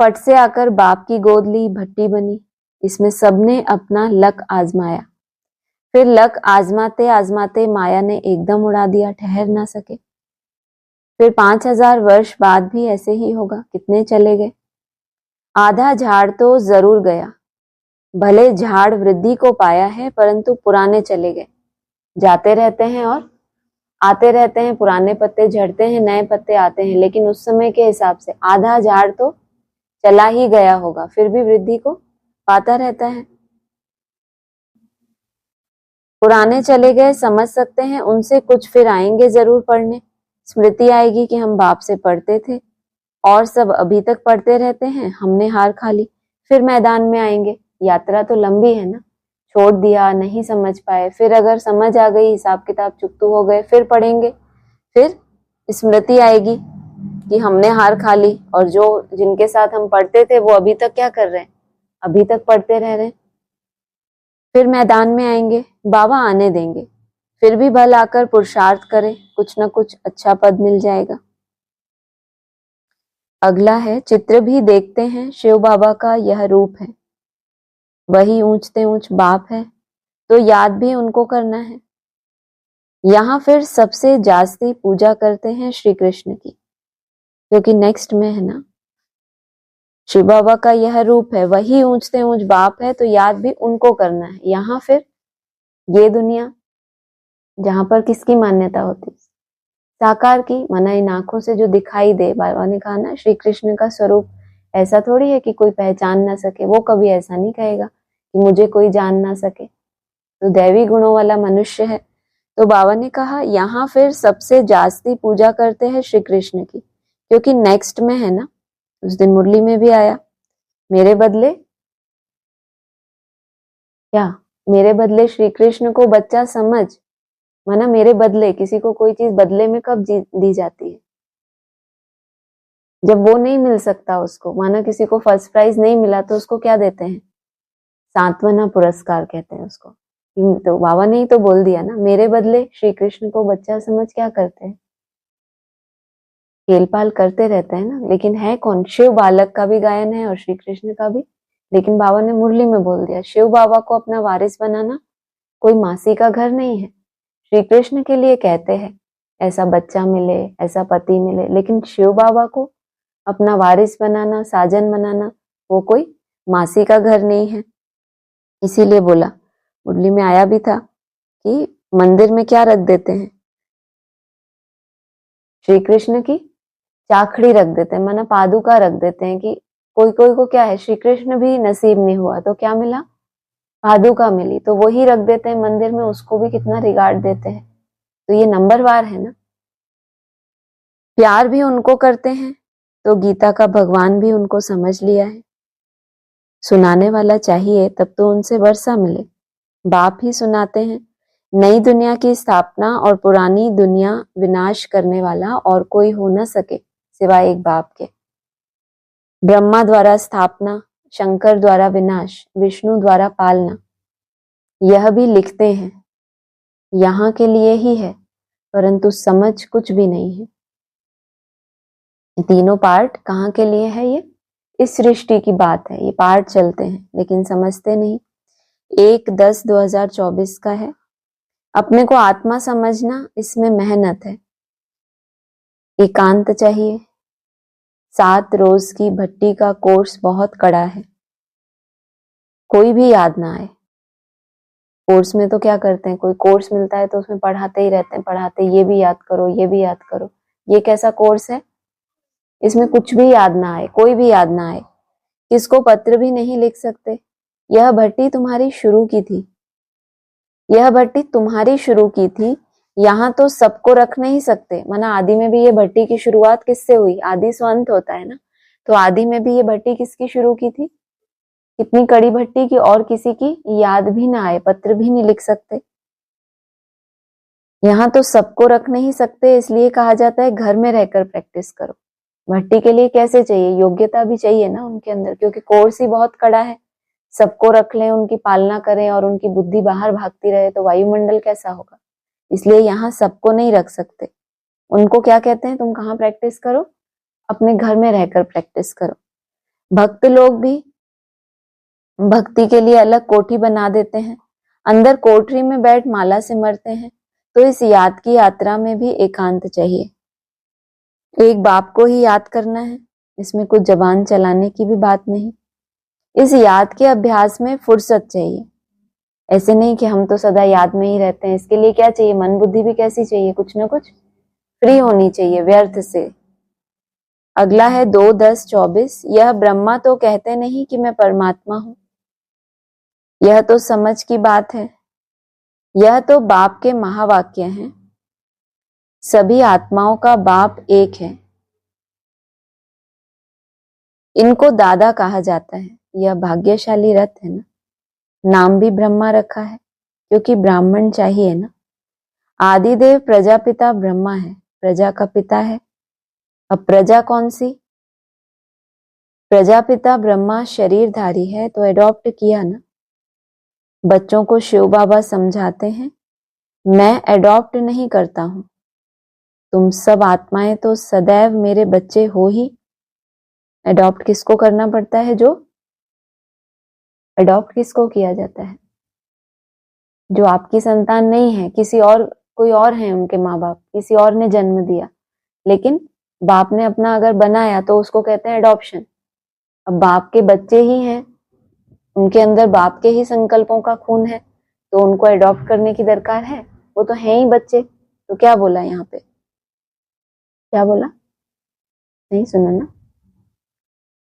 फट से आकर बाप की गोद ली, भट्टी बनी, इसमें सबने अपना लक आजमाया। फिर लक आजमाते आजमाते माया ने एकदम उड़ा दिया, ठहर ना सके। फिर 5000 वर्ष बाद भी ऐसे ही होगा। कितने चले गए, आधा झाड़ तो जरूर गया। भले झाड़ वृद्धि को पाया है, परंतु पुराने चले गए। जाते रहते हैं और आते रहते हैं, पुराने पत्ते झड़ते हैं, नए पत्ते आते हैं, लेकिन उस समय के हिसाब से आधा झाड़ तो चला ही गया होगा, फिर भी वृद्धि को पाता रहता है। पुराने चले गए, समझ सकते हैं उनसे कुछ फिर आएंगे जरूर पढ़ने। स्मृति आएगी कि हम बाप से पढ़ते थे और सब अभी तक पढ़ते रहते हैं, हमने हार खा ली। फिर मैदान में आएंगे। यात्रा तो लंबी है ना, छोड़ दिया, नहीं समझ पाए, फिर अगर समझ आ गई, हिसाब किताब चुकतू हो गए, फिर पढ़ेंगे। फिर स्मृति आएगी कि हमने हार खा ली, और जो जिनके साथ हम पढ़ते थे वो अभी तक क्या कर रहे हैं, अभी तक पढ़ते रह रहे हैं। फिर मैदान में आएंगे, बाबा आने देंगे, फिर भी भल आकर पुरुषार्थ करें, कुछ ना कुछ अच्छा पद मिल जाएगा। अगला है, चित्र भी देखते हैं शिव बाबा का यह रूप है, वही ऊंचते ऊंच बाप है, तो याद भी उनको करना है। यहाँ फिर सबसे जास्ती पूजा करते हैं श्री कृष्ण की, क्योंकि नेक्स्ट में है ना, शिव बाबा का यह रूप है, वही ऊंचते ऊंच बाप है, तो याद भी उनको करना है। यहाँ फिर ये दुनिया जहां पर किसकी मान्यता होती, साकार की, माना इन आंखों से जो दिखाई दे। बाबा ने कहा ना, श्री कृष्ण का स्वरूप ऐसा थोड़ी है कि कोई पहचान ना सके, वो कभी ऐसा नहीं कहेगा कि मुझे कोई जान ना सके, तो दैवी गुणों वाला मनुष्य है। तो बाबा ने कहा यहाँ फिर सबसे जास्ती पूजा करते हैं श्री कृष्ण की, क्योंकि नेक्स्ट में है ना, उस दिन मुरली में भी आया, मेरे बदले क्या, मेरे बदले श्री कृष्ण को बच्चा समझ, माना मेरे बदले, किसी को कोई चीज बदले में कब दी जाती है, जब वो नहीं मिल सकता उसको। माना किसी को फर्स्ट प्राइज नहीं मिला तो उसको क्या देते हैं, सांत्वना पुरस्कार कहते हैं उसको। तो बाबा ने ही तो बोल दिया ना, मेरे बदले श्री कृष्ण को बच्चा समझ क्या करते हैं, खेल पाल करते रहते हैं ना। लेकिन है कौन, शिव बालक का भी गायन है और श्री कृष्ण का भी। लेकिन बाबा ने मुरली में बोल दिया, शिव बाबा को अपना वारिस बनाना कोई मासी का घर नहीं है। श्री कृष्ण के लिए कहते हैं ऐसा बच्चा मिले, ऐसा पति मिले, लेकिन शिव बाबा को अपना वारिस बनाना, साजन बनाना, वो कोई मासी का घर नहीं है। इसीलिए बोला, मुरली में आया भी था कि मंदिर में क्या रख देते हैं, श्री कृष्ण की चाखड़ी रख देते हैं, माना पादुका रख देते हैं। कि कोई कोई को क्या है, श्री कृष्ण भी नसीब नहीं हुआ तो क्या मिला, पादुका मिली, तो वही रख देते हैं मंदिर में, उसको भी कितना रिगार्ड देते हैं। तो ये नंबरवार है ना, प्यार भी उनको करते हैं, तो गीता का भगवान भी उनको समझ लिया है। सुनाने वाला चाहिए तब तो उनसे वर्षा मिले, बाप ही सुनाते हैं। नई दुनिया की स्थापना और पुरानी दुनिया विनाश करने वाला और कोई हो न सके सिवाय एक बाप के। ब्रह्मा द्वारा स्थापना, शंकर द्वारा विनाश, विष्णु द्वारा पालना, यह भी लिखते हैं, यहाँ के लिए ही है, परंतु समझ कुछ भी नहीं है। तीनों पार्ट कहाँ के लिए है, ये इस सृष्टि की बात है, ये पार्ट चलते हैं लेकिन समझते नहीं। 1/10/2024 का है। अपने को आत्मा समझना, इसमें मेहनत है, एकांत चाहिए। 7 रोज की भट्टी का कोर्स बहुत कड़ा है, कोई भी याद ना आए। कोर्स में तो क्या करते हैं, कोई कोर्स मिलता है तो उसमें पढ़ाते ही रहते हैं, पढ़ाते ये भी याद करो, ये भी याद करो। ये कैसा कोर्स है, इसमें कुछ भी याद ना आए, कोई भी याद ना आए, किसको पत्र भी नहीं लिख सकते। यह भट्टी तुम्हारी शुरू की थी, यह भट्टी तुम्हारी शुरू की थी, यहाँ तो सबको रख नहीं सकते। माना आदि में भी ये भट्टी की शुरुआत किससे हुई, आदि से अंत होता है ना, तो आदि में भी ये भट्टी किसकी शुरू की थी, कितनी कड़ी भट्टी की और किसी की याद भी ना आए, पत्र भी नहीं लिख सकते। यहाँ तो सबको रख नहीं सकते, इसलिए कहा जाता है घर में रहकर प्रैक्टिस करो। भट्टी के लिए कैसे चाहिए, योग्यता भी चाहिए ना उनके अंदर, क्योंकि कोर्स ही बहुत कड़ा है। सबको रख लें, उनकी पालना करें और उनकी बुद्धि बाहर भागती रहे तो वायुमंडल कैसा होगा। इसलिए यहाँ सबको नहीं रख सकते। उनको क्या कहते हैं, तुम कहाँ प्रैक्टिस करो, अपने घर में रहकर प्रैक्टिस करो। भक्त लोग भी भक्ति के लिए अलग कोठी बना देते हैं, अंदर कोठरी में बैठ माला सिमरते हैं। तो इस याद की यात्रा में भी एकांत चाहिए। एक बाप को ही याद करना है, इसमें कुछ जबान चलाने की भी बात नहीं। इस याद के अभ्यास में फुर्सत चाहिए। ऐसे नहीं कि हम तो सदा याद में ही रहते हैं। इसके लिए क्या चाहिए, मन बुद्धि भी कैसी चाहिए, कुछ ना कुछ फ्री होनी चाहिए व्यर्थ से। अगला है 2-10-24। यह ब्रह्मा तो कहते नहीं कि मैं परमात्मा हूं, यह तो समझ की बात है। यह तो बाप के महावाक्य हैं। सभी आत्माओं का बाप एक है। इनको दादा कहा जाता है। यह भाग्यशाली रथ है ना, नाम भी ब्रह्मा रखा है क्योंकि ब्राह्मण चाहिए ना। आदिदेव प्रजापिता ब्रह्मा है, प्रजा का पिता है। अब प्रजा कौन सी, प्रजापिता ब्रह्मा शरीरधारी है तो एडॉप्ट किया ना। बच्चों को शिव बाबा समझाते हैं, मैं एडॉप्ट नहीं करता हूं, तुम सब आत्माएं तो सदैव मेरे बच्चे हो ही। एडॉप्ट किसको करना पड़ता है, जो एडॉप्ट किसको किया जाता है, जो आपकी संतान नहीं है, किसी और, कोई और है उनके माँ बाप, किसी और ने जन्म दिया, लेकिन बाप ने अपना अगर बनाया तो उसको कहते हैं एडॉप्शन। अब बाप के बच्चे ही हैं, उनके अंदर बाप के ही संकल्पों का खून है, तो उनको एडॉप्ट करने की दरकार है, वो तो है ही बच्चे। तो क्या बोला यहाँ पे, क्या बोला, नहीं सुना ना।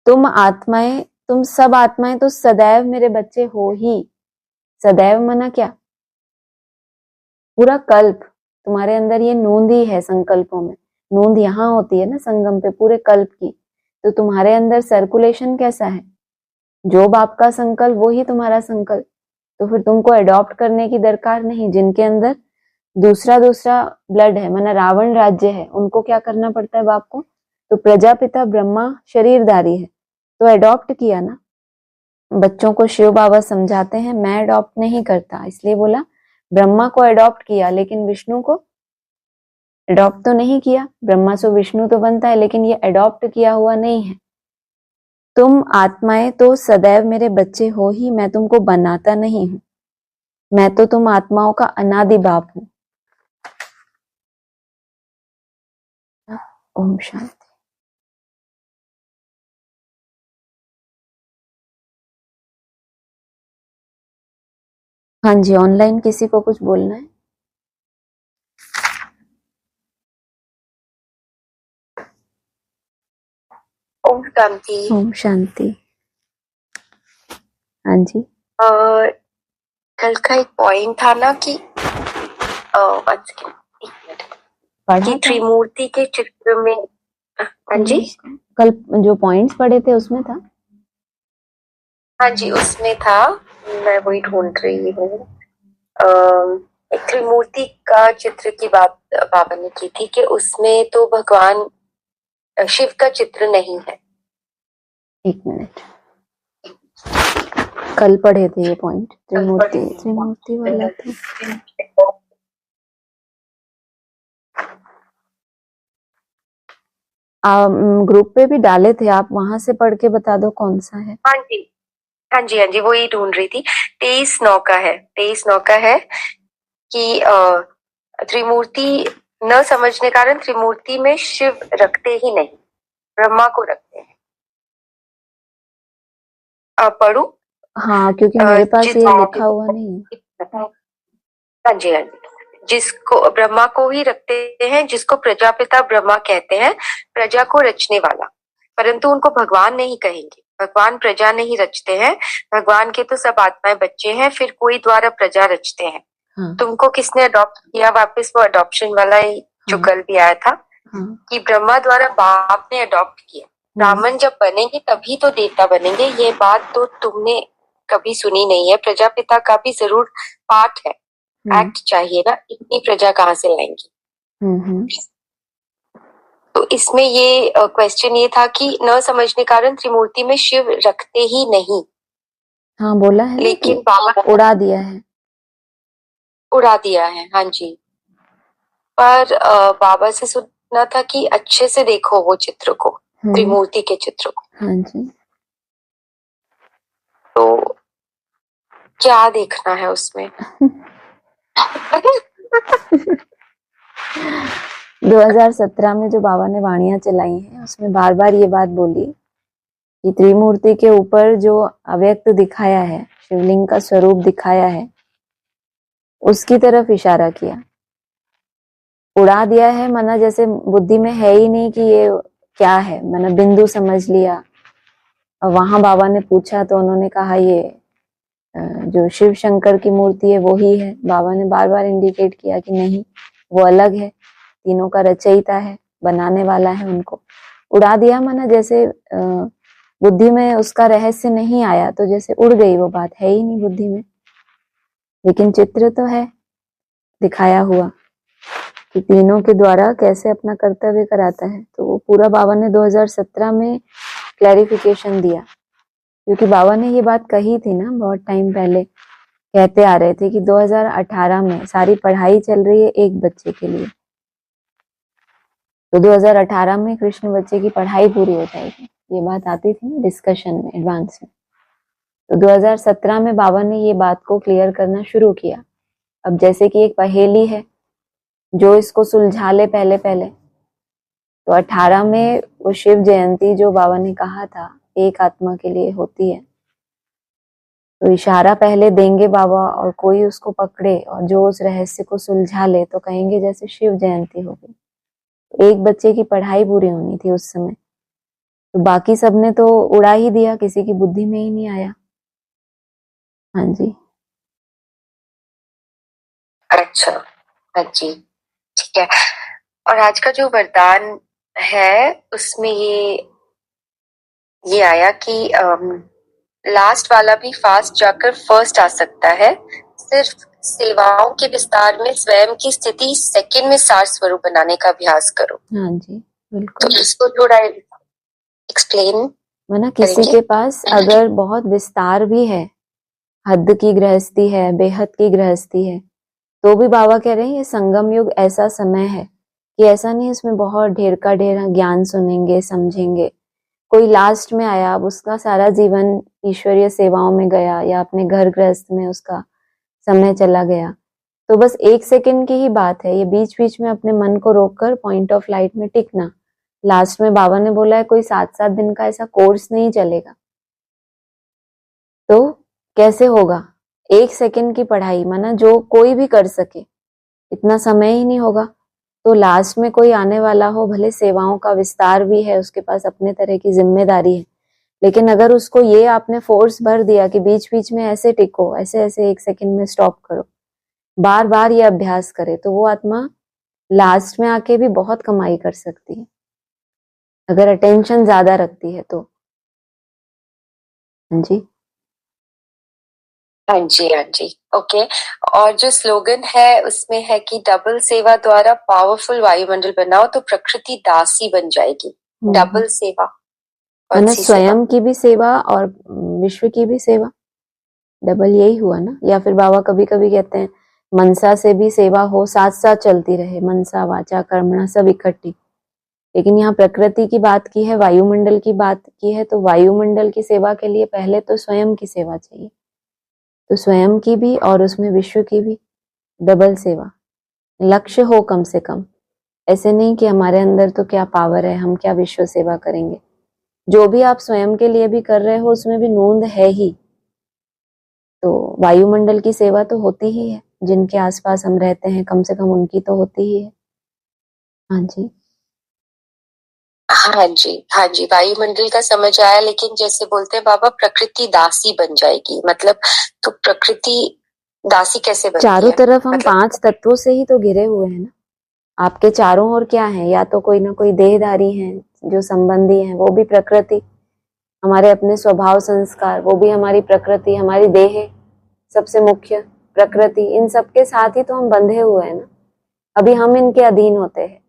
तुम सब आत्माएं तो सदैव मेरे बच्चे हो ही। सदैव मना क्या, पूरा कल्प तुम्हारे अंदर ये नूंद ही है संकल्पों में। नूंद यहाँ होती है ना संगम पे पूरे कल्प की। तो तुम्हारे अंदर सर्कुलेशन कैसा है, जो बाप का संकल्प वो ही तुम्हारा संकल्प। तो फिर तुमको एडॉप्ट करने की दरकार नहीं। जिनके अंदर दूसरा ब्लड है, माना रावण राज्य है, उनको क्या करना पड़ता है बाप को। तो प्रजापिता ब्रह्मा शरीरधारी है तो एडॉप्ट किया ना। बच्चों को शिव बाबा समझाते हैं, मैं एडॉप्ट नहीं करता, इसलिए बोला ब्रह्मा को एडॉप्ट किया लेकिन विष्णु को एडॉप्ट तो नहीं किया। ब्रह्मा से विष्णु तो बनता है लेकिन ये एडॉप्ट किया हुआ नहीं है। तुम आत्माएं तो सदैव मेरे बच्चे हो ही, मैं तुमको बनाता नहीं हूं, मैं तो तुम आत्माओं का अनादि बाप हूं। ओम शांति। हाँ जी, ऑनलाइन किसी को कुछ बोलना है। ओम शांति। ओम शांति। हाँ जी, कल का एक पॉइंट था ना कि पढ़ा था त्रिमूर्ति के चित्र में। हाँ जी, कल जो पॉइंट्स पढ़े थे उसमें था। हाँ जी उसमें था, मैं वही ढूंढ रही हूँ। एक त्रिमूर्ति का चित्र की बात बाबा ने की थी कि उसमें तो भगवान शिव का चित्र नहीं है। एक मिनट, कल पढ़े थे ये पॉइंट, त्रिमूर्ति वाला था। ग्रुप पे भी डाले थे, आप वहां से पढ़ के बता दो कौन सा है। हाँ जी, हाँ जी, हाँ जी, वही ढूंढ रही थी। 23-9 का है, 23-9 का है कि त्रिमूर्ति न समझने कारण त्रिमूर्ति में शिव रखते ही नहीं, ब्रह्मा को रखते हैं। पढ़ू? हाँ, क्योंकि मेरे पास ये लिखा हुआ नहीं है। हाँ जी, हाँ जी। जिसको ब्रह्मा को ही रखते हैं, जिसको प्रजापिता ब्रह्मा कहते हैं, प्रजा को रचने वाला। परंतु उनको भगवान नहीं कहेंगे, भगवान प्रजा नहीं रचते हैं। भगवान के तो सब आत्माएं बच्चे हैं, फिर कोई द्वारा प्रजा रचते हैं। हाँ, तुमको किसने अडॉप्ट किया वापस, वो अडॉप्शन वाला ही जो हाँ, कल भी आया था। हाँ, कि ब्रह्मा द्वारा बाप ने अडॉप्ट किया। ब्राह्मण जब बनेंगे तभी तो देवता बनेंगे। ये बात तो तुमने कभी सुनी नहीं है। प्रजापिता का भी जरूर पाठ है, एक्ट चाहिए ना, इतनी प्रजा कहाँ से लाएंगी। तो इसमें ये क्वेश्चन ये था कि न समझने कारण त्रिमूर्ति में शिव रखते ही नहीं। हाँ बोला है, लेकिन बाबा उड़ा दिया है, उड़ा दिया है। हाँ जी, पर बाबा से सुना था कि अच्छे से देखो वो चित्र को, त्रिमूर्ति के चित्र को। हाँ जी। तो क्या देखना है उसमें? 2017 में जो बाबा ने वाणियां चलाई हैं उसमें बार बार ये बात बोली कि त्रिमूर्ति के ऊपर जो अव्यक्त दिखाया है, शिवलिंग का स्वरूप दिखाया है, उसकी तरफ इशारा किया। उड़ा दिया है माना जैसे बुद्धि में है ही नहीं कि ये क्या है, मैंने बिंदु समझ लिया। और वहां बाबा ने पूछा तो उन्होंने कहा ये जो शिव शंकर की मूर्ति है वो ही है। बाबा ने बार बार इंडिकेट किया कि नहीं, वो अलग है, तीनों का रचयिता है, बनाने वाला है। उनको उड़ा दिया माना जैसे बुद्धि में उसका रहस्य नहीं आया, तो जैसे उड़ गई, वो बात है ही नहीं बुद्धि में। लेकिन चित्र तो है दिखाया हुआ कि तीनों के द्वारा कैसे अपना कर्तव्य कराता है। तो वो पूरा बाबा ने 2017 में क्लैरिफिकेशन दिया, क्योंकि बाबा ने ये बात कही थी ना बहुत टाइम पहले, कहते आ रहे थे कि 2018 में सारी पढ़ाई चल रही है एक बच्चे के लिए, तो 2018 में कृष्ण बच्चे की पढ़ाई पूरी हो जाएगी। ये बात आती थी ना डिस्कशन में, एडवांस में। तो 2017 में बाबा ने ये बात को क्लियर करना शुरू किया। अब जैसे कि एक पहेली है, जो इसको सुलझा ले पहले पहले, तो 18 में वो शिव जयंती जो बाबा ने कहा था एक आत्मा के लिए होती है, तो इशारा पहले देंगे बाबा और कोई उसको पकड़े और जो उस रहस्य को सुलझा ले तो कहेंगे जैसे शिव जयंती हो गई। एक बच्चे की पढ़ाई पूरी होनी थी उस समय, तो बाकी सबने तो उड़ा ही दिया, किसी की बुद्धि में ही नहीं आया। हाँ जी। अच्छा, हाँ जी, ठीक है। और आज का जो वरदान है उसमें ये आया कि लास्ट वाला भी फास्ट जाकर फर्स्ट आ सकता है। सिर्फ सेवाओं के विस्तार में स्वयं की स्थिति सेकंड में सार स्वरूप बनाने का अभ्यास करो। हाँ जी, बिल्कुल। तो इसको थोड़ा एक्सप्लेन माना किसी के पास अगर बहुत विस्तार भी है, हद की गृहस्थी है, बेहद की गृहस्थी है, तो भी बाबा कह रहे हैं ये संगम युग ऐसा समय है कि ऐसा नहीं इसमें बहुत ढेर का ढेर ज्ञान सुनेंगे समझेंगे। कोई लास्ट में आया, अब उसका सारा जीवन ईश्वरीय सेवाओं में गया या अपने घर गृहस्थ में उसका समय चला गया, तो बस 1 सेकंड की ही बात है, ये बीच बीच में अपने मन को रोककर पॉइंट ऑफ लाइट में टिकना। लास्ट में बाबा ने बोला है कोई 7-7 दिन का ऐसा कोर्स नहीं चलेगा, तो कैसे होगा 1 सेकंड की पढ़ाई, माना जो कोई भी कर सके, इतना समय ही नहीं होगा। तो लास्ट में कोई आने वाला हो, भले सेवाओं का विस्तार भी है, उसके पास अपने तरह की जिम्मेदारी है, लेकिन अगर उसको ये आपने फोर्स भर दिया कि बीच बीच में ऐसे टिको, ऐसे ऐसे 1 सेकंड में स्टॉप करो, बार बार ये अभ्यास करे, तो वो आत्मा लास्ट में आके भी बहुत कमाई कर सकती है, अगर अटेंशन ज्यादा रखती है तो। हाँ जी, हाँ जी, हाँ जी, ओके। और जो स्लोगन है उसमें है कि डबल सेवा द्वारा पावरफुल वायुमंडल बनाओ तो प्रकृति दासी बन जाएगी। डबल सेवा, मैंने स्वयं की भी सेवा और विश्व की भी सेवा, डबल यही हुआ ना। या फिर बाबा कभी कभी कहते हैं मनसा से भी सेवा हो, साथ साथ चलती रहे, मनसा वाचा कर्मणा सब इकट्ठी। लेकिन यहाँ प्रकृति की बात की है, वायुमंडल की बात की है, तो वायुमंडल की सेवा के लिए पहले तो स्वयं की सेवा चाहिए। तो स्वयं की भी और उसमें विश्व की भी डबल सेवा, लक्ष्य हो कम से कम। ऐसे नहीं कि हमारे अंदर तो क्या पावर है, हम क्या विश्व सेवा करेंगे। जो भी आप स्वयं के लिए भी कर रहे हो उसमें भी नूंद है ही। तो वायुमंडल की सेवा तो होती ही है, जिनके आसपास हम रहते हैं कम से कम उनकी तो होती ही है। हाँ जी, हाँ जी, हाँ जी, वायुमंडल का समझ आया। लेकिन जैसे बोलते हैं बाबा प्रकृति दासी बन जाएगी, मतलब तो प्रकृति दासी कैसे बनती चारों है? तरफ हम 5 तत्वों से ही तो घिरे हुए हैं ना। आपके चारों ओर क्या है, या तो कोई ना कोई देहधारी हैं जो संबंधी हैं वो भी प्रकृति, हमारे अपने स्वभाव संस्कार वो भी हमारी प्रकृति, हमारी देह सबसे मुख्य प्रकृति, इन सब के साथ ही तो हम बंधे हुए हैं ना। अभी हम इनके अधीन होते हैं।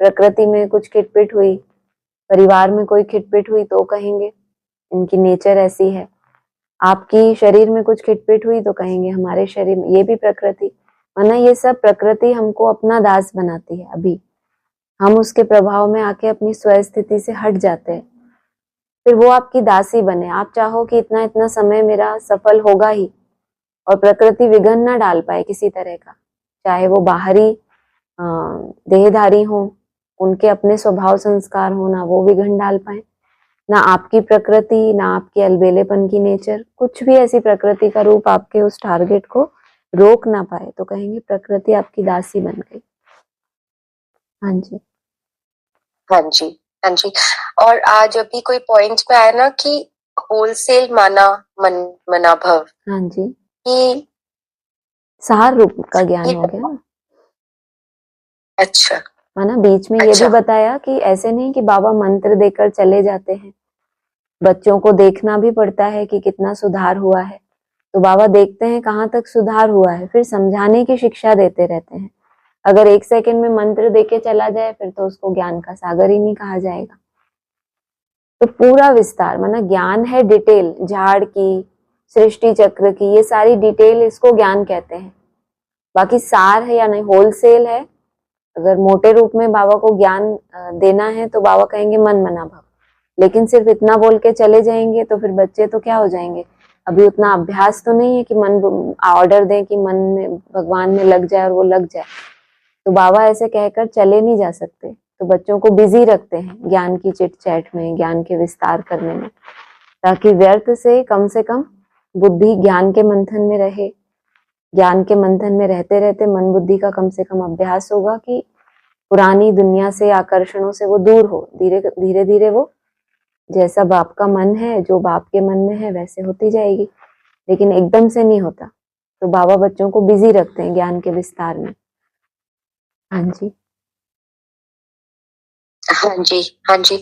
प्रकृति में कुछ खिटपिट हुई, परिवार में कोई खिटपिट हुई तो कहेंगे इनकी नेचर ऐसी है। आपकी शरीर में कुछ खिटपिट हुई तो कहेंगे हमारे शरीर में, ये भी प्रकृति। वरना ये सब प्रकृति हमको अपना दास बनाती है। अभी हम उसके प्रभाव में आके अपनी स्वस्थिति से हट जाते हैं, फिर वो आपकी दासी बने। आप चाहो कि इतना इतना समय मेरा सफल होगा ही, और प्रकृति विघ्न ना डाल पाए किसी तरह का, चाहे वो बाहरी देहधारी हो, उनके अपने स्वभाव संस्कार हो ना वो विघ्न डाल पाए, ना आपकी प्रकृति, ना आपके अलबेलेपन की नेचर, कुछ भी ऐसी प्रकृति का रूप आपके उस टारगेट को रोक ना पाए, तो कहेंगे प्रकृति आपकी दासी बन गई। हाँ जी, हाँ जी, हाँ जी। और आज अभी कोई पॉइंट में आया ना कि होलसेल माना मन मना भव, हाँ जी, कि सार रूप का ज्ञान हो गया। अच्छा, माना बीच में ये भी बताया कि ऐसे नहीं कि बाबा मंत्र देकर चले जाते हैं, बच्चों को देखना भी पड़ता है कि कितना सुधार हुआ है। तो बाबा देखते हैं कहाँ तक सुधार हुआ है, फिर समझाने की शिक्षा देते रहते हैं। अगर 1 सेकंड में मंत्र देके चला जाए फिर तो उसको ज्ञान का सागर ही नहीं कहा जाएगा। तो पूरा विस्तार, माना ज्ञान है डिटेल, झाड़ की, सृष्टि चक्र की, ये सारी डिटेल इसको ज्ञान कहते हैं। बाकी सार है या नहीं, होलसेल है। अगर मोटे रूप में बाबा को ज्ञान देना है तो बाबा कहेंगे मन मना भव, लेकिन सिर्फ इतना बोल के चले जाएंगे तो फिर बच्चे तो क्या हो जाएंगे, अभी उतना अभ्यास तो नहीं है कि मन ऑर्डर दें कि मन में भगवान में लग जाए और वो लग जाए। तो बाबा ऐसे कहकर चले नहीं जा सकते, तो बच्चों को बिजी रखते हैं ज्ञान की चिट चैट में, ज्ञान के विस्तार करने में, ताकि व्यर्थ से कम बुद्धि ज्ञान के मंथन में रहे। ज्ञान के मंथन में रहते रहते मन बुद्धि का कम से कम अभ्यास होगा कि पुरानी दुनिया से, आकर्षणों से वो दूर हो। धीरे धीरे वो जैसा बाप का मन है, जो बाप के मन में है वैसे होती जाएगी, लेकिन एकदम से नहीं होता। तो बाबा बच्चों को बिजी रखते हैं ज्ञान के विस्तार में। हाँ जी, हाँ जी, हाँ जी।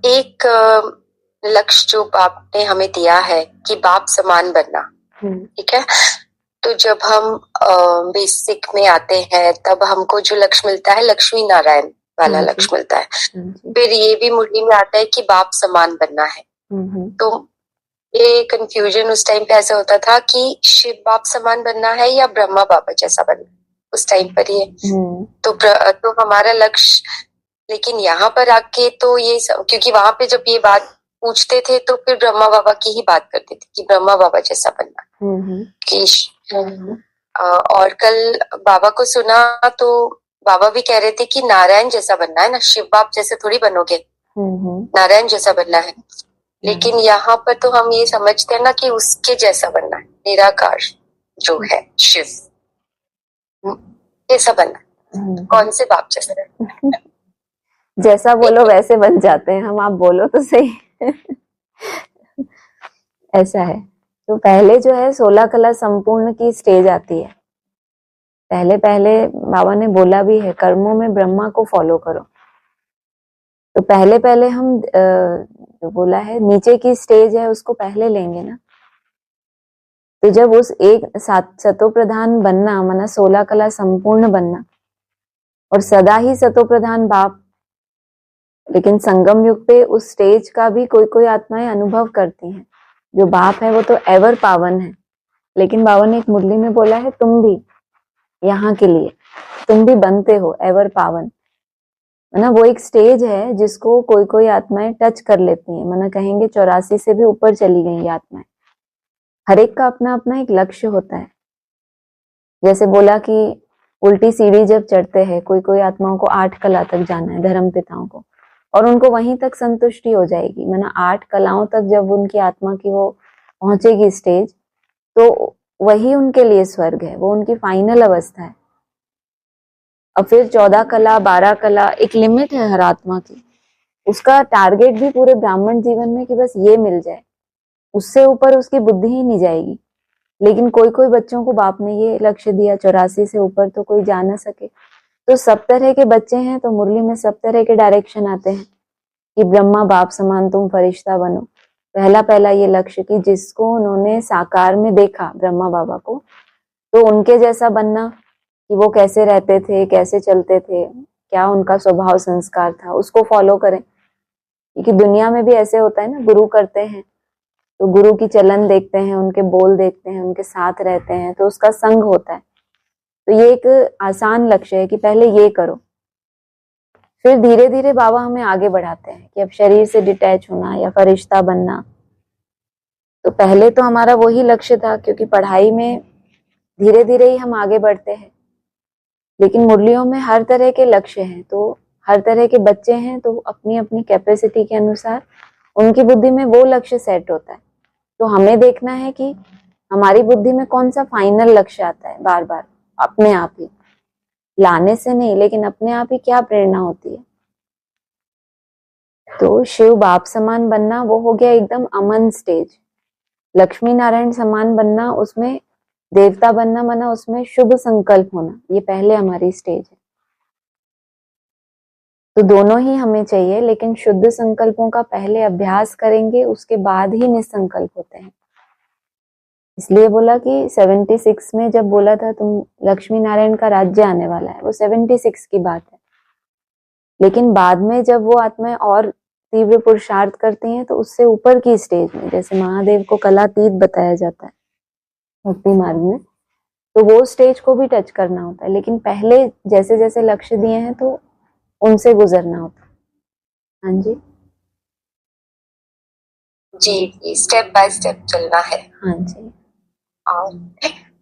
एक लक्ष्य जो बाप ने हमें दिया है कि बाप समान बनना, ठीक है। तो जब हम बेसिक में आते हैं तब हमको जो लक्ष्य मिलता है लक्ष्मी नारायण वाला लक्ष्य मिलता है। फिर ये भी मुरली में आता है कि बाप समान बनना है। तो ये कंफ्यूजन उस टाइम पे ऐसा होता था कि शिव बाप समान बनना है या ब्रह्मा बाबा जैसा बनना, उस टाइम पर ये तो हमारा लक्ष्य। लेकिन यहाँ पर आके तो ये क्योंकि वहां पे जब ये बात पूछते थे तो फिर ब्रह्मा बाबा की ही बात करते थे कि ब्रह्मा बाबा जैसा बनना कि और कल बाबा को सुना तो बाबा भी कह रहे थे कि नारायण जैसा बनना है ना, शिव बाप जैसे थोड़ी बनोगे, नारायण जैसा बनना है। लेकिन यहाँ पर तो हम ये समझते हैं ना कि उसके जैसा बनना है, निराकार जो है शिव जैसा बनना है। कौन से बाप जैसा जैसा बोलो वैसे बन जाते हैं हम, आप बोलो तो सही। ऐसा है। तो पहले जो है 16 कला संपूर्ण की स्टेज आती है। पहले बाबा ने बोला भी है कर्मों में ब्रह्मा को फॉलो करो। तो पहले हम जो बोला है नीचे की स्टेज है उसको पहले लेंगे ना। तो जब उस एक सतो प्रधान बनना, माना 16 कला संपूर्ण बनना, और सदा ही सतो प्रधान बाप, लेकिन संगम युग पे उस स्टेज का भी कोई आत्माएं अनुभव करती हैं। जो बाप है वो तो एवर पावन है, लेकिन बाबा ने एक मुरली में बोला है तुम भी यहाँ के लिए, तुम भी बनते हो एवर पावन। ना वो एक स्टेज है जिसको कोई आत्माएं टच कर लेती हैं, माना कहेंगे 84 से भी ऊपर चली गई ये आत्माएं। हर एक का अपना अपना एक लक्ष्य होता है। जैसे बोला कि उल्टी सीढ़ी जब चढ़ते हैं, कोई आत्माओं को 8 कला तक जाना है, धर्म पिताओं को, और उनको वहीं तक संतुष्टि हो जाएगी। माना 8 कलाओं तक जब उनकी आत्मा की वो पहुंचेगी स्टेज, तो वही उनके लिए स्वर्ग है, वो उनकी फाइनल अवस्था है। अब फिर 14 कला, 12 कला, एक लिमिट है हर आत्मा की। उसका टारगेट भी पूरे ब्राह्मण जीवन में कि बस ये मिल जाए, उससे ऊपर उसकी बुद्धि ही नहीं जाएगी। लेकिन कोई बच्चों को बाप ने ये लक्ष्य दिया 84 से ऊपर तो कोई जा ना सके। तो सब तरह के बच्चे हैं, तो मुरली में सब तरह के डायरेक्शन आते हैं। कि ब्रह्मा बाप समान तुम फरिश्ता बनो। पहला पहला ये लक्ष्य कि जिसको उन्होंने साकार में देखा ब्रह्मा बाबा को, तो उनके जैसा बनना, कि वो कैसे रहते थे, कैसे चलते थे, क्या उनका स्वभाव संस्कार था, उसको फॉलो करें। क्योंकि दुनिया में भी ऐसे होता है ना, गुरु करते हैं तो गुरु की चलन देखते हैं, उनके बोल देखते हैं, उनके साथ रहते हैं, तो उसका संग होता है। तो ये एक आसान लक्ष्य है कि पहले ये करो, फिर धीरे धीरे बाबा हमें आगे बढ़ाते हैं कि अब शरीर से डिटैच होना या फरिश्ता बनना। तो पहले तो हमारा वही लक्ष्य था, क्योंकि पढ़ाई में धीरे धीरे ही हम आगे बढ़ते हैं, लेकिन मुरलियों में हर तरह के लक्ष्य हैं, तो हर तरह के बच्चे हैं, तो अपनी अपनी कैपेसिटी के अनुसार उनकी बुद्धि में वो लक्ष्य सेट होता है। तो हमें देखना है कि हमारी बुद्धि में कौन सा फाइनल लक्ष्य आता है, बार बार अपने आप ही, लाने से नहीं, लेकिन अपने आप ही क्या प्रेरणा होती है। तो शिव बाप समान बनना वो हो गया एकदम अमन स्टेज। लक्ष्मी नारायण समान बनना, उसमें देवता बनना माना उसमें शुभ संकल्प होना, ये पहले हमारी स्टेज है। तो दोनों ही हमें चाहिए, लेकिन शुद्ध संकल्पों का पहले अभ्यास करेंगे, उसके बाद ही निसंकल्प होते हैं। इसलिए बोला कि 76 में जब बोला था तुम लक्ष्मी नारायण का राज्य आने वाला है, वो 76 की बात है। लेकिन बाद में जब वो आत्माएं और तीव्र पुरुषार्थ करती हैं, तो उससे ऊपर की स्टेज में, जैसे महादेव को कलातीत बताया जाता है मुक्ति मार्ग में, तो वो स्टेज को भी टच करना होता है। लेकिन पहले जैसे जैसे लक्ष्य दिए हैं तो उनसे गुजरना होता है। हाँ जी जी, स्टेप बाय स्टेप चलना है। हाँ जी। और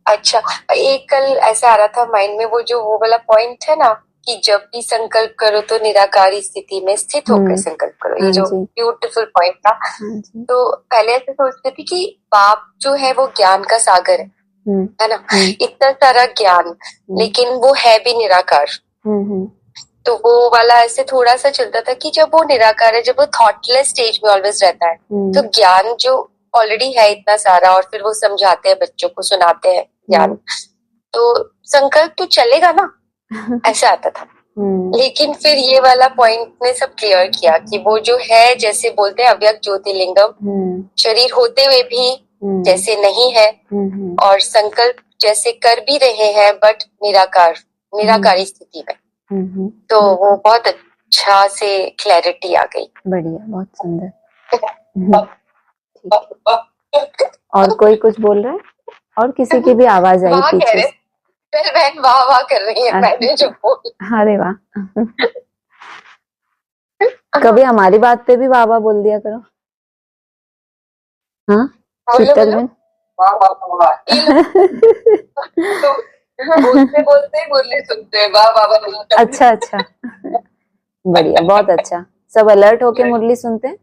अच्छा, एक कल ऐसा आ रहा था माइंड में, वो वाला पॉइंट है ना कि जब भी संकल्प करो तो निराकारी स्थिति में स्थित होकर संकल्प करो, ये हाँ जो जी। ब्यूटीफुल पॉइंट था। हाँ जी। तो पहले ऐसे सोचती थी कि बाप जो है वो ज्ञान का सागर है ना, इतना सारा ज्ञान, लेकिन वो है भी निराकार। तो वो वाला ऐसे थोड़ा सा चलता था कि जब वो निराकार है, जब वो थॉटलेस स्टेज में ऑलवेज रहता है, तो ज्ञान जो ऑलरेडी है इतना सारा, और फिर वो समझाते हैं बच्चों को, सुनाते हैं ज्ञान, तो संकल्प तो चलेगा ना, ऐसा आता था। लेकिन फिर ये वाला पॉइंट ने सब क्लियर किया कि वो जो है, जैसे बोलते हैं अव्यक्त ज्योतिर्लिंगम, शरीर होते हुए भी जैसे नहीं है, और संकल्प जैसे कर भी रहे हैं बट निराकारी स्थिति में। तो वो बहुत अच्छा से क्लैरिटी आ गई। बढ़िया, बहुत सुंदर। और कोई कुछ बोल रहा है? और किसी की भी आवाज आई पीछे से? फिर बहन वाह वाह कर रही है, मैंने जो बोला। अरे वाह। कभी हमारी बात पे भी वाह वाह बोल दिया करो। हाँ शीतल बहन, बोलते बोलते बोलने सुनते, वाह वाह वाह। अच्छा अच्छा, बढ़िया, बहुत अच्छा। सब अलर्ट होके मुरली सुनते हैं।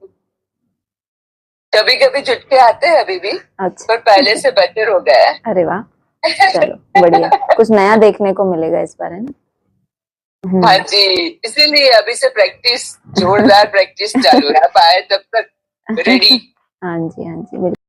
कभी कभी झुटके आते हैं अभी भी, अच्छा, पर पहले से बेटर हो गया है। अरे वाह, चलो बढ़िया, कुछ नया देखने को मिलेगा इस बार, है ना। हाँ जी, इसीलिए अभी से प्रैक्टिस, जोरदार प्रैक्टिस चालू है, पाए तब तक रेडी। हाँ जी हाँ जी, बिल्कुल।